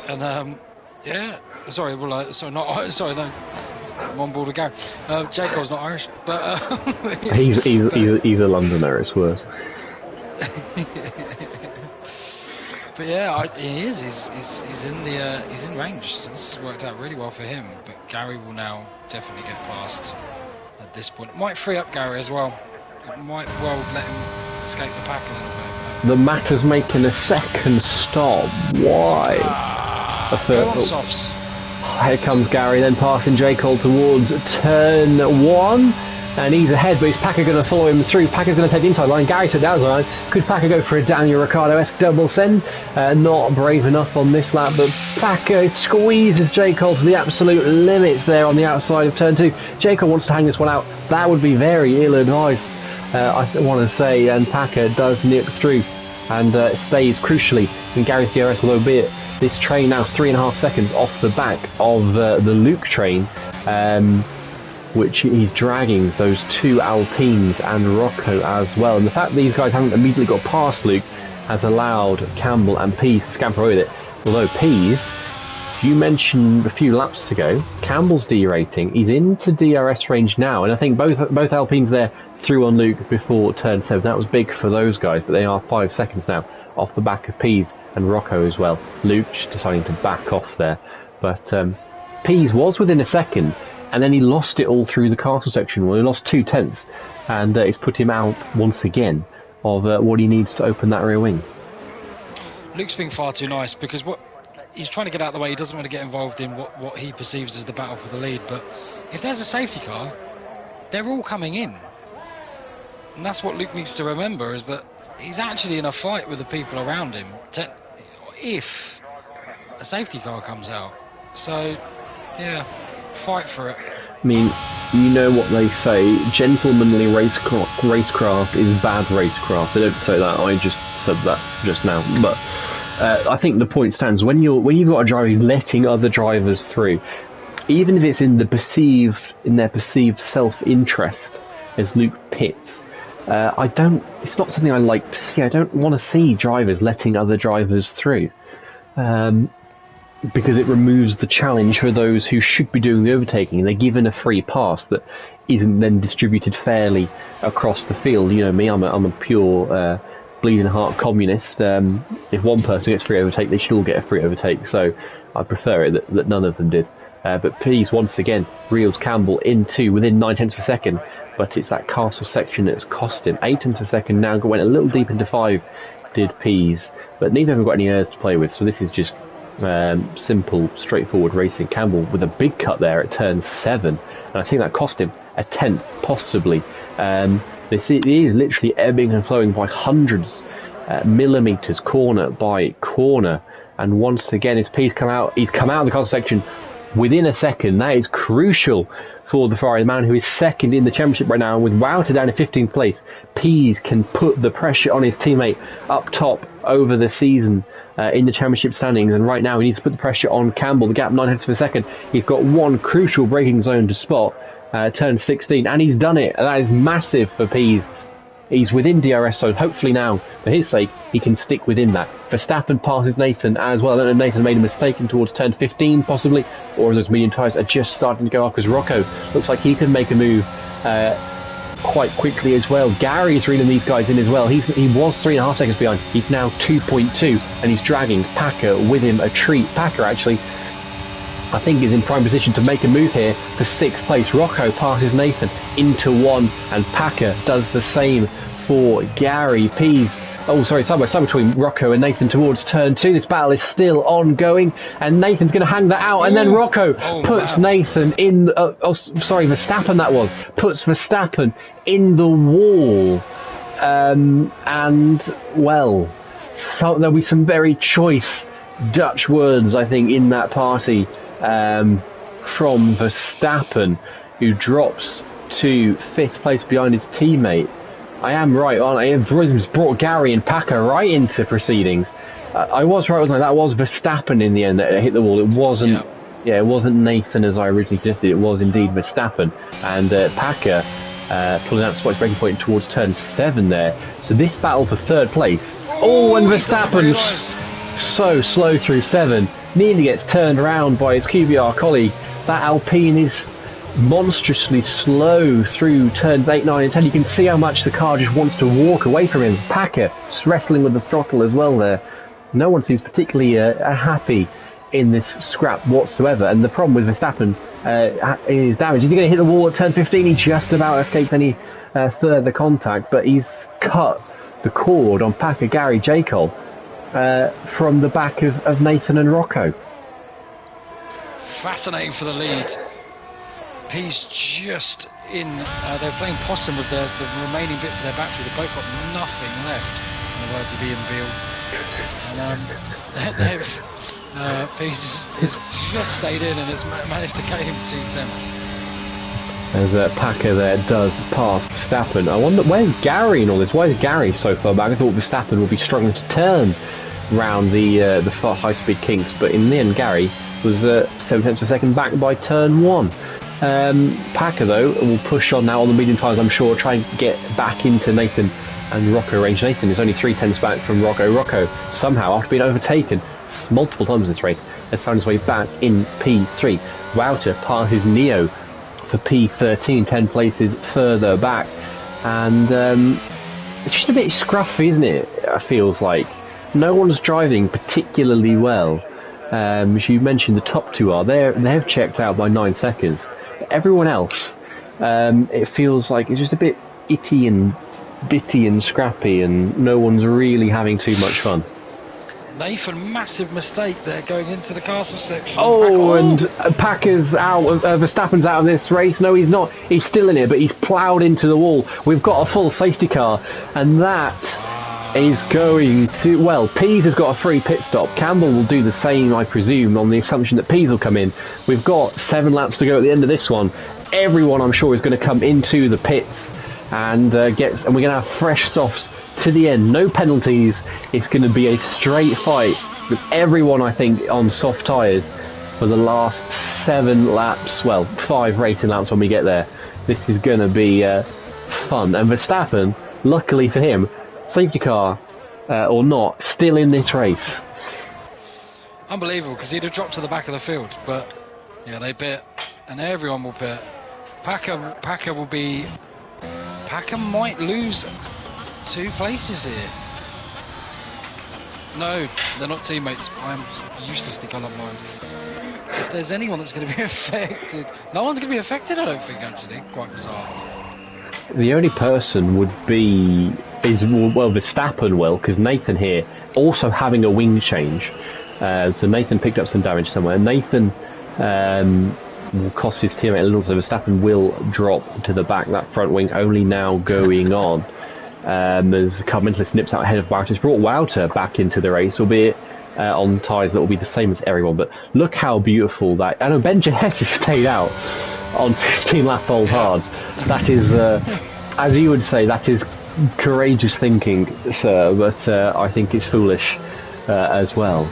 And yeah, sorry, well, sorry, no. I'm on board with Gary. J. Cole's not Irish, but he's a Londoner. It's worse. But yeah, he is. He's in range. So this has worked out really well for him. But Gary will now definitely get past at this point. It might free up Gary as well. It might well let him escape the pack a little bit. The Matter's making a second stop. Why? A third. Go on, softs. Here comes Gary, then passing J. Cole towards turn 1. And he's ahead, but is Packer going to follow him through? Packer's going to take the inside line. Gary took the outside line. Could Packer go for a Daniel Ricciardo-esque double send? Not brave enough on this lap, but Packer squeezes J. Cole to the absolute limits there on the outside of turn 2. J. Cole wants to hang this one out. That would be very ill-advised, I want to say, and Packer does nip through and stays crucially in Gary's DRS, although be it This train now 3.5 seconds off the back of the Luke train, which he's dragging those two Alpines and Rocco as well. And the fact that these guys haven't immediately got past Luke has allowed Campbell and Pease to scamper away with it. Although Pease, you mentioned a few laps ago, Campbell's derating. He's into DRS range now, and I think both Alpines there threw on Luke before turn 7. That was big for those guys, but they are 5 seconds now off the back of Pease and Rocco as well. Luke just deciding to back off there. But Pease was within a second, and then he lost it all through the castle section. Well, he lost 2 tenths, and it's put him out once again of what he needs to open that rear wing. Luke's being far too nice, because he's trying to get out of the way. He doesn't want to get involved in what he perceives as the battle for the lead. But if there's a safety car, they're all coming in. And that's what Luke needs to remember, is that he's actually in a fight with the people around him if a safety car comes out. So, yeah, fight for it. I mean, you know what they say, gentlemanly racecraft is bad racecraft. They don't say that, I just said that just now. But I think the point stands, when you've got a driver who's letting other drivers through, even if it's in their perceived self-interest, as Luke pits, it's not something I like to see. I don't want to see drivers letting other drivers through. Because it removes the challenge for those who should be doing the overtaking. They're given a free pass that isn't then distributed fairly across the field. You know me, I'm a pure bleeding heart communist. If one person gets free overtake, they should all get a free overtake. So I prefer it that none of them did. But Pease once again reels Campbell into within 9 tenths per second. But it's that castle section that's cost him 8 tenths per second. Now went a little deep into 5, did Pease. But neither of them got any airs to play with. So this is just simple, straightforward racing. Campbell with a big cut there at turn 7, and I think that cost him a tenth, possibly. This is literally ebbing and flowing by hundreds, millimetres, corner by corner. And once again, his P's come out. He's come out of the castle section within a second. That is crucial for the Ferrari, the man who is second in the championship right now, and with Wouter down in 15th place, Pease can put the pressure on his teammate up top over the season in the championship standings. And right now he needs to put the pressure on Campbell. The gap 9 tenths per second. He's got one crucial braking zone to spot, turn 16, and he's done it. That is massive for Pease. He's within DRS zone. Hopefully now, for his sake, he can stick within that. Verstappen passes Nathan as well. I don't know if Nathan made a mistake in towards turn 15 possibly, or those medium tyres are just starting to go off, because Rocco looks like he can make a move quite quickly as well. Gary is reeling these guys in as well. He was 3.5 seconds behind. He's now 2.2, and he's dragging Packer with him a treat. Packer actually, I think, is in prime position to make a move here for 6th place. Rocco passes Nathan into 1, and Packer does the same for Gary. Pease, side by side between Rocco and Nathan towards turn 2. This battle is still ongoing, and Nathan's going to hang that out, and then Rocco puts Nathan in Verstappen puts Verstappen in the wall. And well, there'll be some very choice Dutch words, I think, in that party from Verstappen, who drops to 5th place behind his teammate. I am right, aren't I? He's brought Gary and Packer right into proceedings. I was right, wasn't I? That was Verstappen in the end that hit the wall. It wasn't. Yeah, it wasn't Nathan as I originally suggested. It was indeed Verstappen, and Packer pulling out the spot breaking point towards turn 7 there. So this battle for 3rd place. And Verstappen so slow through 7, nearly gets turned around by his QBR colleague. That Alpine is monstrously slow through turns 8, 9 and 10. You can see how much the car just wants to walk away from him. Packer wrestling with the throttle as well there. No one seems particularly happy in this scrap whatsoever, and the problem with Verstappen is damage. He's going to hit the wall at turn 15. He just about escapes any further contact, but he's cut the cord on Packer, Gary, J. Cole from the back of Nathan and Rocco. Fascinating for the lead. He's just in. They're playing possum with the remaining bits of their battery. They've both got nothing left, in the words of Ian Beale. And Pease has just stayed in and has managed to get him 2 tenths. As Packer there does pass Verstappen. I wonder, where's Gary in all this? Why is Gary so far back? I thought Verstappen would be struggling to turn round the high-speed kinks, but in the end Gary was 7 tenths per second back by turn 1. Packer though will push on now on the medium tyres, I'm sure, try and get back into Nathan and Rocco range. Nathan is only 3 tenths back from Rocco. Rocco somehow, after being overtaken multiple times in this race, has found his way back in P3. Wouter passes Neo for P13, 10 places further back, and it's just a bit scruffy, isn't it? It feels like no one's driving particularly well. As you mentioned, the top two are they've checked out by 9 seconds. But everyone else, it feels like it's just a bit itty and bitty and scrappy, and no one's really having too much fun. Nathan, massive mistake there going into the castle section. And Packer's out, Verstappen's out of this race. No, he's not. He's still in it, but he's ploughed into the wall. We've got a full safety car, and that is going to... Well, Pease has got a free pit stop. Campbell will do the same, I presume, on the assumption that Pease will come in. We've got 7 laps to go at the end of this one. Everyone, I'm sure, is going to come into the pits and we're going to have fresh softs to the end. No penalties. It's going to be a straight fight with everyone, I think, on soft tyres for the last 7 laps. Well, 5 racing laps when we get there. This is going to be fun. And Verstappen, luckily for him, safety car or not, still in this race. Unbelievable, because he'd have dropped to the back of the field. But yeah, they pit, and everyone will pit. Packer will be... Packer might lose 2 places here. No, they're not teammates. I am uselessly colourblind. If there's anyone that's going to be affected... No one's going to be affected, I don't think, actually. Quite bizarre. The only person would be... well, Verstappen will, because Nathan here also having a wing change. So Nathan picked up some damage somewhere. Nathan will cost his teammate a little, so Verstappen will drop to the back. That front wing only now going on. As Carmentless nips out ahead of Wouter. It's brought Wouter back into the race, albeit on tyres that will be the same as everyone. But look how beautiful that... I know Ben Jess has stayed out on 15 lap old hards. That is, as you would say, that is courageous thinking, sir, but I think it's foolish as well.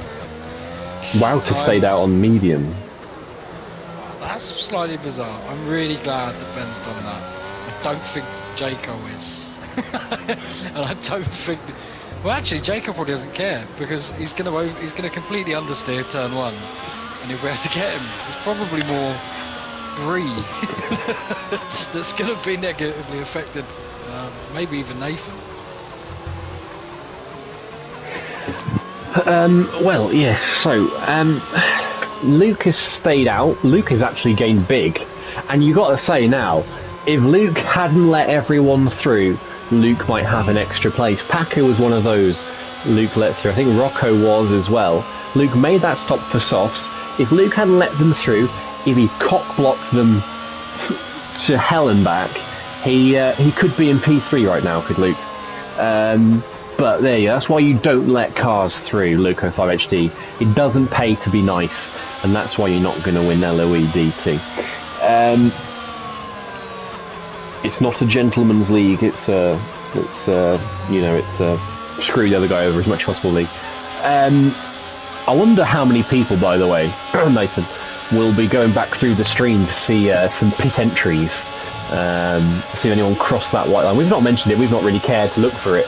Wouter stayed out on medium. That's slightly bizarre. I'm really glad that Ben's done that. I don't think Jaco is. And I don't think... Well, actually, Jaco probably doesn't care, because he's going to completely understeer turn 1, and he'll be able to get him. It's probably more Bree that's going to be negatively affected. Maybe even Nathan. Well, yes, so Luke has stayed out. Luke has actually gained big, and you got to say now, if Luke hadn't let everyone through, Luke might have an extra place. Packer was one of those Luke let through. I think Rocco was as well. Luke made that stop for softs. If Luke hadn't let them through, if he cock-blocked them to hell and back, he could be in P3 right now, could Luke. But there you go. That's why you don't let cars through, Luco 5HD. It doesn't pay to be nice, and that's why you're not going to win LOEDT. It's not a gentleman's league. It's screw the other guy over as much as possible league. I wonder how many people, by the way, Nathan, will be going back through the stream to see some pit entries. See if anyone crossed that white line. We've not mentioned it. We've not really cared to look for it.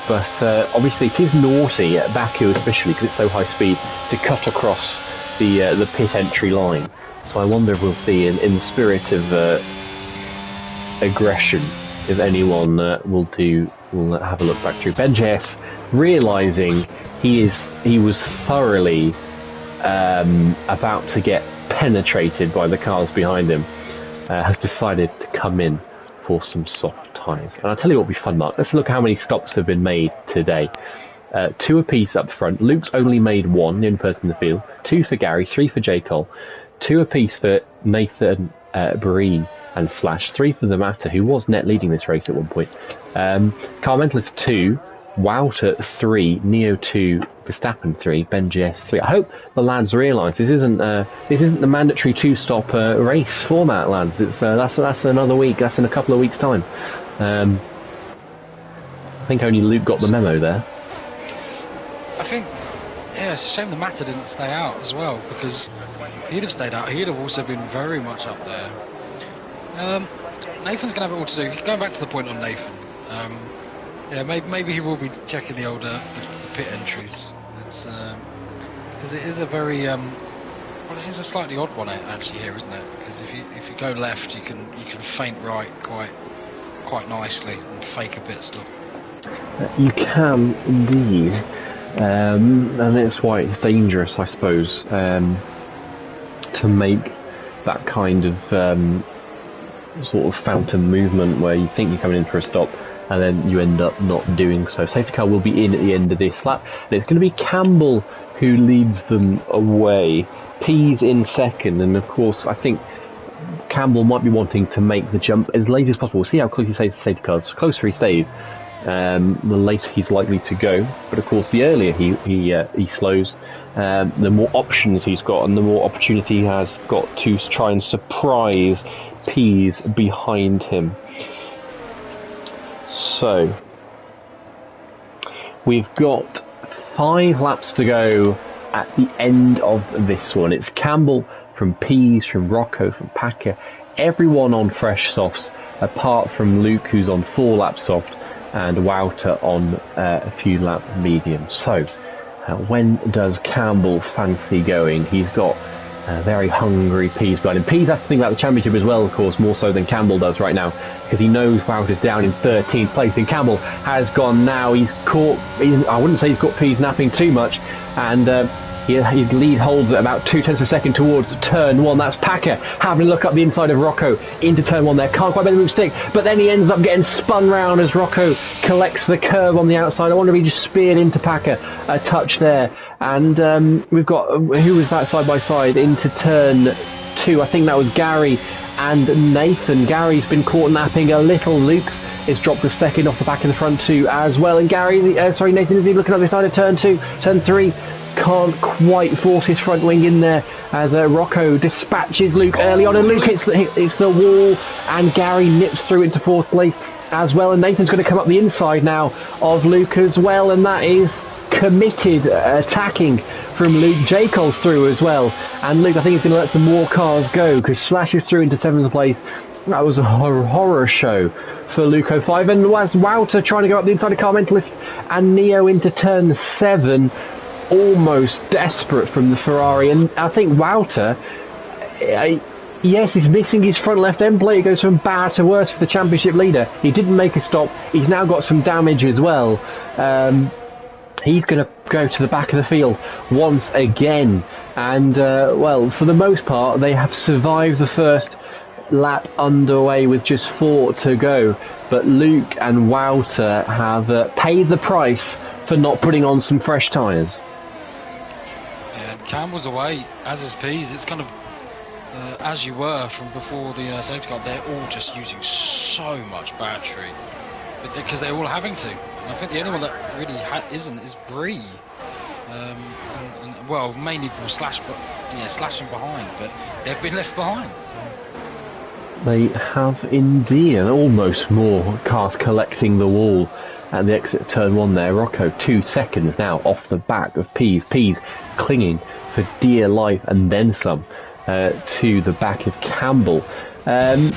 But obviously it is naughty at Baku, especially because it's so high speed, to cut across the pit entry line. So I wonder if we'll see, in the spirit of aggression, if anyone will have a look back through. Ben JS, realising he was thoroughly about to get penetrated by the cars behind him, has decided to come in for some soft tyres. And I'll tell you what will be fun, Mark. Let's look at how many stops have been made today. 2 apiece up front. Luke's only made 1, the only person in the field. 2 for Gary, 3 for J. Cole. 2 apiece for Nathan, Bree and Slash. 3 for the Matter, who was net leading this race at one point. Carmentless 2, Wouter 3, Neo 2, Verstappen 3, Ben JS 3. I hope the lads realise this isn't the mandatory 2-stop race format, lads. It's that's another week. That's in a couple of weeks' time. I think only Luke got the memo there. I think, yeah, it's a shame the Matter didn't stay out as well, because if he'd have stayed out, he'd have also been very much up there. Nathan's going to have it all to do. Going back to the point on Nathan, yeah, maybe he will be checking the older the pit entries. It's because it is a very well, it is a slightly odd one actually here, isn't it? Because if you go left, you can feint right quite nicely and fake a pit stop. You can indeed, and that's why it's dangerous, I suppose, to make that kind of sort of fountain movement where you think you're coming in for a stop and then you end up not doing so. Safety car will be in at the end of this lap. And it's going to be Campbell who leads them away. Pease in second, and of course I think Campbell might be wanting to make the jump as late as possible. We'll see how close he stays to the safety car. The closer he stays, the later he's likely to go. But of course, the earlier he slows, the more options he's got, and the more opportunity he has got to try and surprise Pease behind him. So we've got 5 laps to go at the end of this one. It's Campbell from Pease, from Rocco, from Packer, everyone on fresh softs apart from Luke, who's on 4 lap soft, and Wouter on a few lap medium. So when does Campbell fancy going? He's got very hungry Pease behind him. Pease has to think about the championship as well, of course, more so than Campbell does right now, because he knows Wouter's down in 13th place, and Campbell has gone now. He's caught, I wouldn't say he's got Pease napping too much, and his lead holds at about 0.2 of a second towards turn 1. That's Packer having a look up the inside of Rocco into turn 1 there. Can't quite make the move stick, but then he ends up getting spun round as Rocco collects the curve on the outside. I wonder if he just speared into Packer a touch there. And we've got, who was that side by side into turn 2? I think that was Gary and Nathan. Gary's been caught napping a little. Luke's is dropped a second off the back of the front 2 as well. And Nathan is looking up the side of turn 2, turn 3. Can't quite force his front wing in there as Rocco dispatches Luke early on, and Luke hits the wall, and Gary nips through into 4th place as well. And Nathan's going to come up the inside now of Luke as well, and that is committed attacking from Luke. Jacob's through as well, and Luke, I think, is going to let some more cars go because slashes through into 7th place. That was a horror show for Luke 05, and was Wouter trying to go up the inside of Car Mentalist, and Neo into turn 7, almost desperate from the Ferrari. And I think Wouter, yes, he's missing his front left end plate. It goes from bad to worse for the championship leader. He didn't make a stop. He's now got some damage as well. He's going to go to the back of the field once again. And, well, for the most part, they have survived the first lap underway with just 4 to go. But Luke and Wouter have paid the price for not putting on some fresh tyres. Yeah, Campbell's away, as is Pease. It's kind of as you were from before the safety car. They're all just using so much battery because they're all having to. And I think the only one that really isn't is Bree. And, well, mainly for slashing behind, but they've been left behind. So. They have indeed, and almost more cars collecting the wall at the exit of turn 1 there. Rocco 2 seconds now off the back of Pease. Pease clinging for dear life and then some to the back of Campbell. And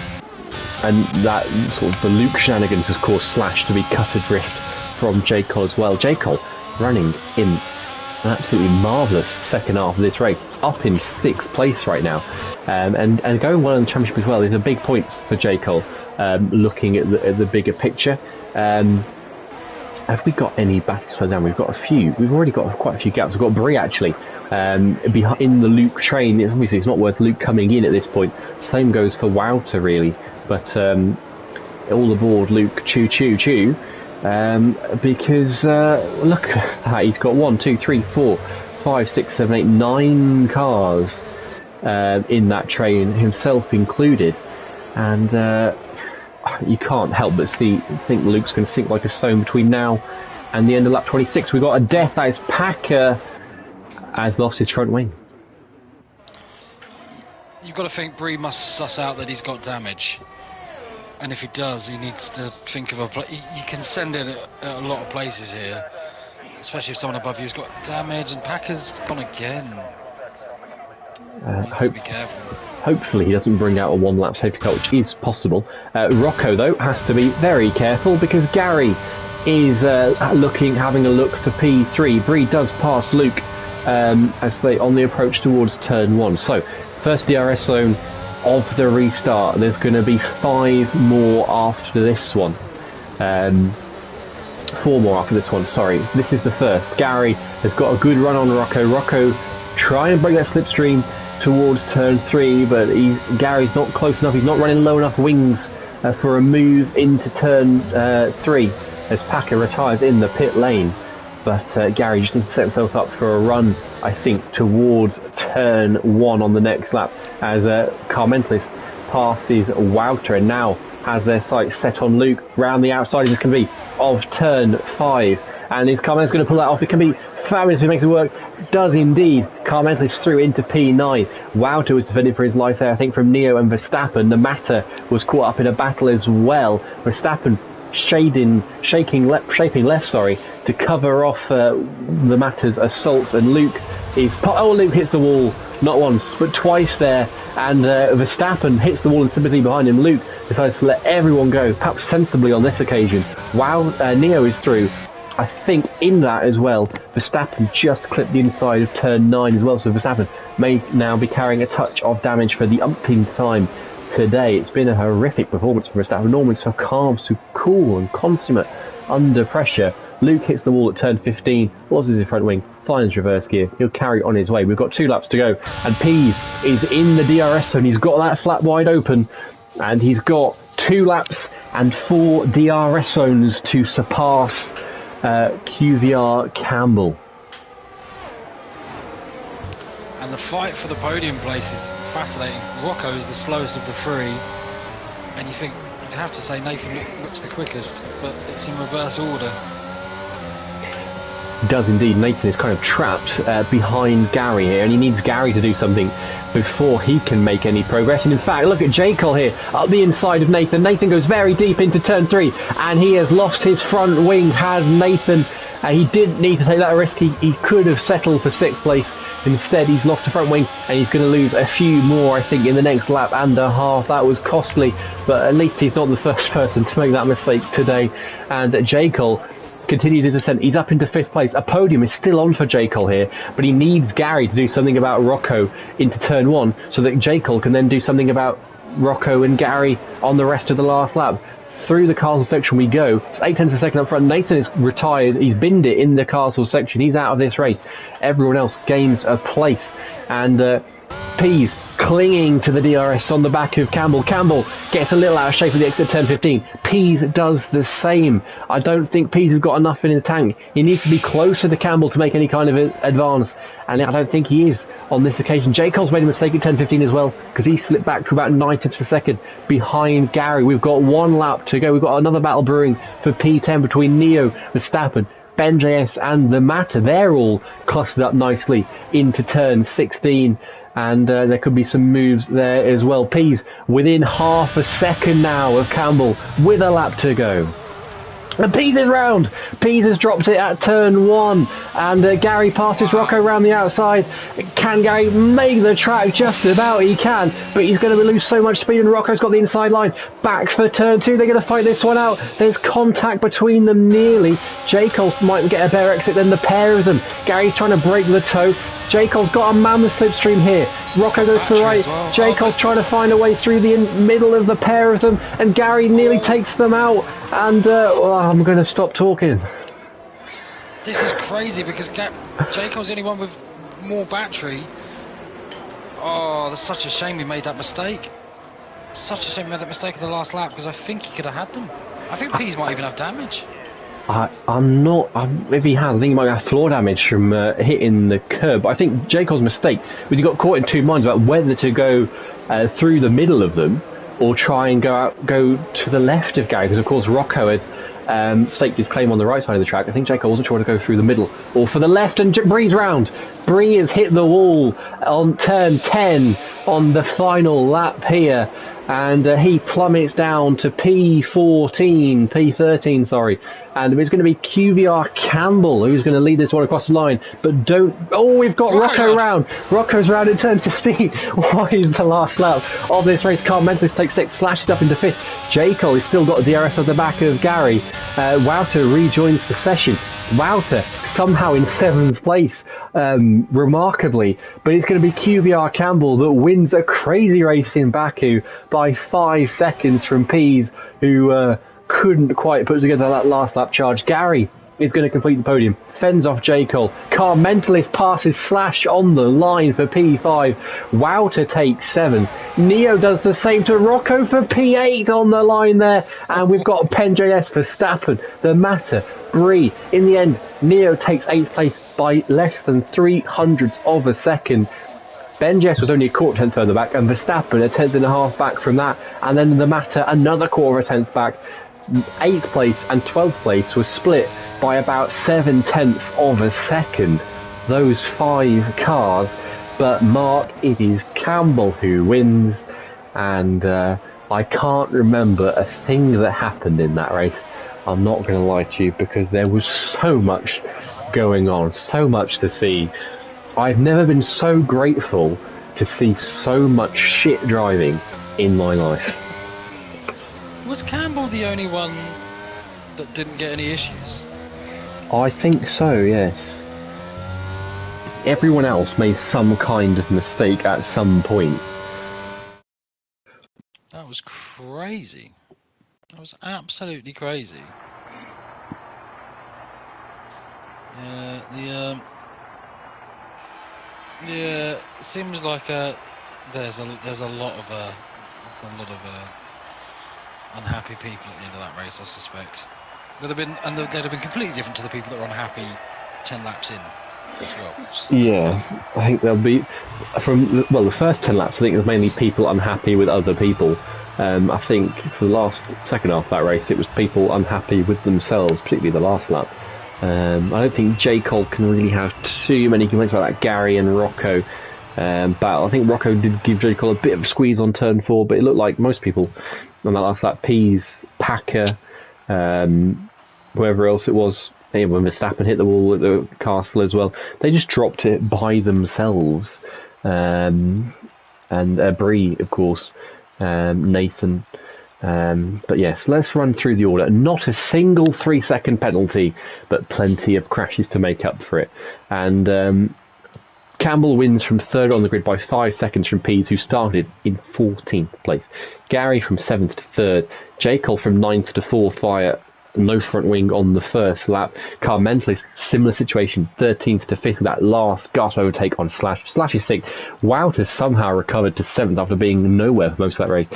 that sort of the Luke shenanigans has caused Slash to be cut adrift from J. Cole as well. J. Cole running in an absolutely marvellous second half of this race, up in 6th place right now, and going well in the championship as well. These are big points for J. Cole, looking at the bigger picture. Have we got any battles further down? We've got a few. We've already got quite a few gaps. We've got Brie actually behind the Luke train. Obviously, it's not worth Luke coming in at this point. Same goes for Wouter, really. But all aboard, Luke. Choo choo choo. Because look at that. He's got 1, 2, 3, 4, 5, 6, 7, 8, 9 cars in that train, himself included, and. You can't help but think Luke's going to sink like a stone between now and the end of lap 26. We've got a death. That is Packer has lost his front wing. You've got to think Bree must suss out that he's got damage, and if he does, he needs to think of a you can send it at a lot of places here. especially if someone above you's got damage, and Packer's gone again. Needs to be careful. Hopefully he doesn't bring out a one-lap safety car, which is possible. Rocco, though, has to be very careful because Gary is having a look for P3. Bree does pass Luke as they on the approach towards turn 1. So, first DRS zone of the restart. There's going to be 5 more after this one. 4 more after this one, sorry. This is the first. Gary has got a good run on Rocco. Rocco trying to break that slipstream towards turn 3, but Gary's not close enough. He's not running low enough wings for a move into turn 3 as Packer retires in the pit lane. But Gary just needs to set himself up for a run, I think, towards turn 1 on the next lap as Carmentelis passes Wouter and now has their sights set on Luke round the outside as this can be of turn 5. And is Carmentelis going to pull that off? It can be fabulous if he makes it work. Does indeed. Carmentelis through into P9. Wouter was defending for his life there, I think, from Neo and Verstappen. The Matter was caught up in a battle as well. Verstappen shaping left, to cover off the Matter's assaults, and Luke Luke hits the wall not once but twice there, and Verstappen hits the wall and sympathy behind him. Luke decides to let everyone go, perhaps sensibly on this occasion. Neo is through. I think in that as well, Verstappen just clipped the inside of turn 9 as well, so Verstappen may now be carrying a touch of damage for the umpteenth time today. It's been a horrific performance for Verstappen, normally so calm, so cool and consummate under pressure. Luke hits the wall at turn 15, loses his front wing, finds reverse gear. He'll carry on his way. We've got 2 laps to go, and Pease is in the DRS zone. He's got that flap wide open, and he's got 2 laps and 4 DRS zones to surpass QVR Campbell. And the fight for the podium place is fascinating. Rocco is the slowest of the 3, and you'd have to say Nathan looks the quickest, but it's in reverse order. Does indeed. Nathan is kind of trapped behind Gary here, and he needs Gary to do something before he can make any progress. And in fact, look at J. Cole here up the inside of Nathan. Nathan goes very deep into turn 3, and he has lost his front wing. Has Nathan? He didn't need to take that risk. He could have settled for 6th place. Instead, he's lost a front wing, and he's going to lose a few more, I think, in the next lap and a half. That was costly, but at least he's not the first person to make that mistake today. And J. Cole continues his ascent. He's up into 5th place. A podium is still on for J. Cole here, but he needs Gary to do something about Rocco into turn 1 so that J. Cole can then do something about Rocco and Gary on the rest of the last lap. Through the castle section we go. It's 8 tenths of a second up front. Nathan is retired. He's binned it in the castle section. He's out of this race. Everyone else gains a place. And Pease clinging to the DRS on the back of Campbell. Campbell gets a little out of shape at the exit turn 15. Pease does the same. I don't think Pease has got enough in the tank. He needs to be closer to Campbell to make any kind of advance, and I don't think he is on this occasion. J. Cole's made a mistake at turn 15 as well, because he slipped back to about 9 tenths per second behind Gary. We've got 1 lap to go. We've got another battle brewing for P10 between Neo, Verstappen, Ben JS and the Matter. They're all clustered up nicely into turn 16. And there could be some moves there as well. Pease within half a second now of Campbell with a lap to go. And Pease is round. Pease has dropped it at turn 1. And Gary passes Rocco round the outside. Can Gary make the track? Just about he can. But he's going to lose so much speed, and Rocco's got the inside line. Back for turn 2. They're going to fight this one out. There's contact between them nearly. J. Cole might get a better exit than the pair of them. Gary's trying to break the toe. J. Cole's got a man with slipstream here. Rocco goes to the right. Well. J. Cole's trying to find a way through the middle of the pair of them, and Gary nearly takes them out. And I'm going to stop talking. This is crazy because J. Cole's the only one with more battery. Oh, that's such a shame he made that mistake. Such a shame he made that mistake in the last lap, because I think he could have had them. I think Pease might even have damage. If he has, I think he might have floor damage from hitting the curb. But I think J. Cole's mistake was he got caught in 2 minds about whether to go through the middle of them or try and go to the left of Gary, because of course Rocco had staked his claim on the right side of the track. I think J. Cole wasn't sure to go through the middle or for the left, and Breeze round. Bree has hit the wall on turn 10 on the final lap here, and he plummets down to P13, sorry. And it's going to be QVR Campbell who's going to lead this one across the line. But we've got Rocco round. Rocco's round in turn 15. Why is the last lap of this race? Carl Mentelis takes 6, slashes up into 5th. J. Cole has still got the DRS at the back of Gary. Wouter rejoins the session. Wouter somehow in 7th place, remarkably. But it's going to be QVR Campbell that wins a crazy race in Baku by 5 seconds from Pease, who couldn't quite put together that last lap charge. Gary is going to complete the podium, fends off J. Cole. Car Mentalist passes Slash on the line for P5. Wouter takes 7. Neo does the same to Rocco for P8 on the line there. And we've got PenJS for Verstappen, the Matter, Bree. In the end, Neo takes 8th place by less than 300ths of a second. PenJS was only a quarter tenth further back, and Verstappen a tenth and a half back from that. And then the Matter another quarter of a tenth back. 8th place and 12th place was split by about 7/10ths of a second, those 5 cars. But Mark, it is Campbell who wins, and I can't remember a thing that happened in that race. I'm not going to lie to you, because there was so much going on, so much to see. I've never been so grateful to see so much shit driving in my life. Was Campbell the only one that didn't get any issues? I think so, yes. Everyone else made some kind of mistake at some point. That was crazy. That was absolutely crazy. Yeah, it seems like there's a lot of unhappy people at the end of that race, I suspect. They'd have been completely different to the people that were unhappy 10 laps in as well. Yeah, I think there'll be the first 10 laps. I think there's mainly people unhappy with other people. I think for the second half of that race, it was people unhappy with themselves, particularly the last lap. I don't think J. Cole can really have too many complaints about that Gary and Rocco battle. I think Rocco did give J. Cole a bit of a squeeze on turn 4, but it looked like most people on that last lap, Pease, Packer, whoever else it was, when Verstappen hit the wall at the castle as well, they just dropped it by themselves. And Bree, of course, Nathan. But yes, let's run through the order. Not a single 3-second penalty, but plenty of crashes to make up for it. And Campbell wins from 3rd on the grid by 5 seconds from Pease, who started in 14th place. Gary from 7th to 3rd. J. Cole from 9th to 4th via no front wing on the first lap. Car Mentalist, similar situation, 13th to 5th with that last gasp overtake on Slash. Slash is 6th. Wouter somehow recovered to 7th after being nowhere for most of that race.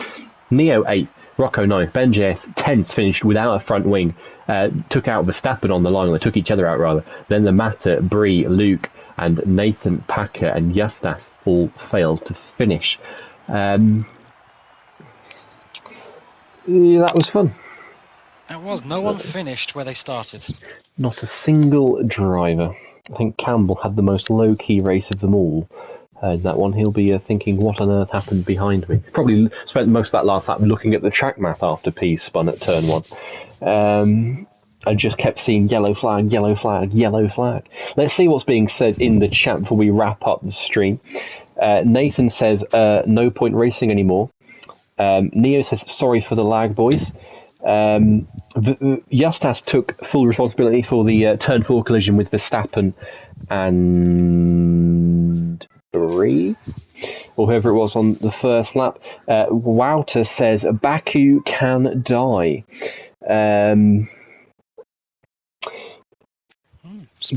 Neo 8th. Rocco 9th. PenJS 10th, finished without a front wing. Took out Verstappen on the line, or they took each other out rather. Then the Matter, Bree, Luke, and Nathan, Packer, and Yustath all failed to finish. Yeah, that was fun. It was. No one finished where they started. Not a single driver. I think Campbell had the most low-key race of them all. That one, he'll be thinking, what on earth happened behind me? Probably spent most of that last lap looking at the track map after Pease spun at turn 1. I just kept seeing yellow flag, yellow flag, yellow flag. Let's see what's being said in the chat before we wrap up the stream. Nathan says, no point racing anymore. Neo says, sorry for the lag, boys. Justas took full responsibility for the turn 4 collision with Verstappen and Bree, or whoever it was on the first lap. Wouter says, Baku can die.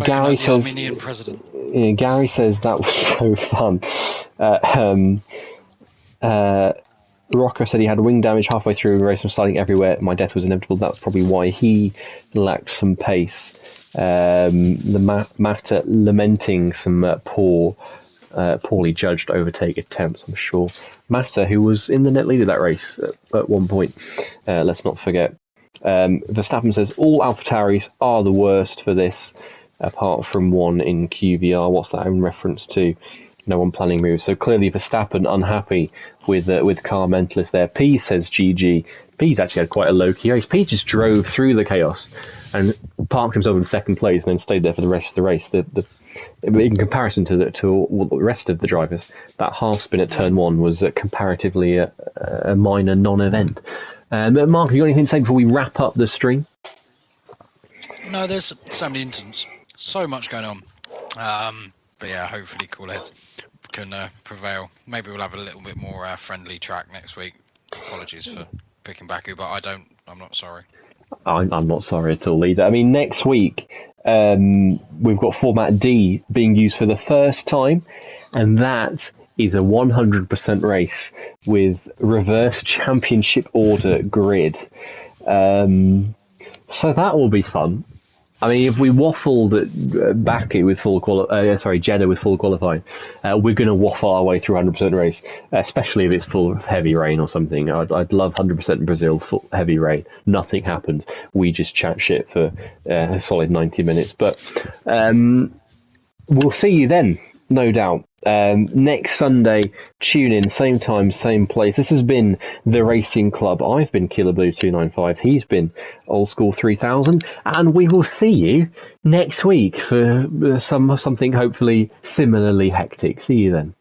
Gary says, Armenian president. Yeah, Gary says that was so fun. Rocco said he had wing damage halfway through the race and sliding everywhere. My death was inevitable. That's probably why he lacked some pace. The Matter lamenting some poorly judged overtake attempts, I'm sure. Matter, who was in the net lead of that race at one point, let's not forget. Verstappen says all AlphaTauris are the worst for this. apart from one in QVR. What's that in reference to? No one planning moves. So clearly Verstappen unhappy with car mentalist there. P says GG. P's actually had quite a low key race. P just drove through the chaos and parked himself in second place and then stayed there for the rest of the race. In comparison to the rest of the drivers, that half spin at turn one was comparatively a minor non-event. Mark, have you got anything to say before we wrap up the stream? No, there's so many incidents, so much going on. But yeah, hopefully cool heads can prevail. Maybe we'll have a little bit more friendly track next week. Apologies for picking Baku, but I'm not sorry. I'm not sorry at all either. I mean, next week we've got Format D being used for the first time, and that is a 100% race with reverse championship order grid. So that will be fun. I mean, if we waffled at Baku with Jeddah with full qualifying, we're going to waffle our way through 100% race, especially if it's full of heavy rain or something. I'd love 100% in Brazil, full heavy rain. Nothing happens. We just chat shit for a solid 90 minutes. But we'll see you then, no doubt. Next Sunday, tune in, same time, same place. This has been The Racing Club. I've been Killer Blue 295. He's been Old School 3000. And we will see you next week for something hopefully similarly hectic. See you then.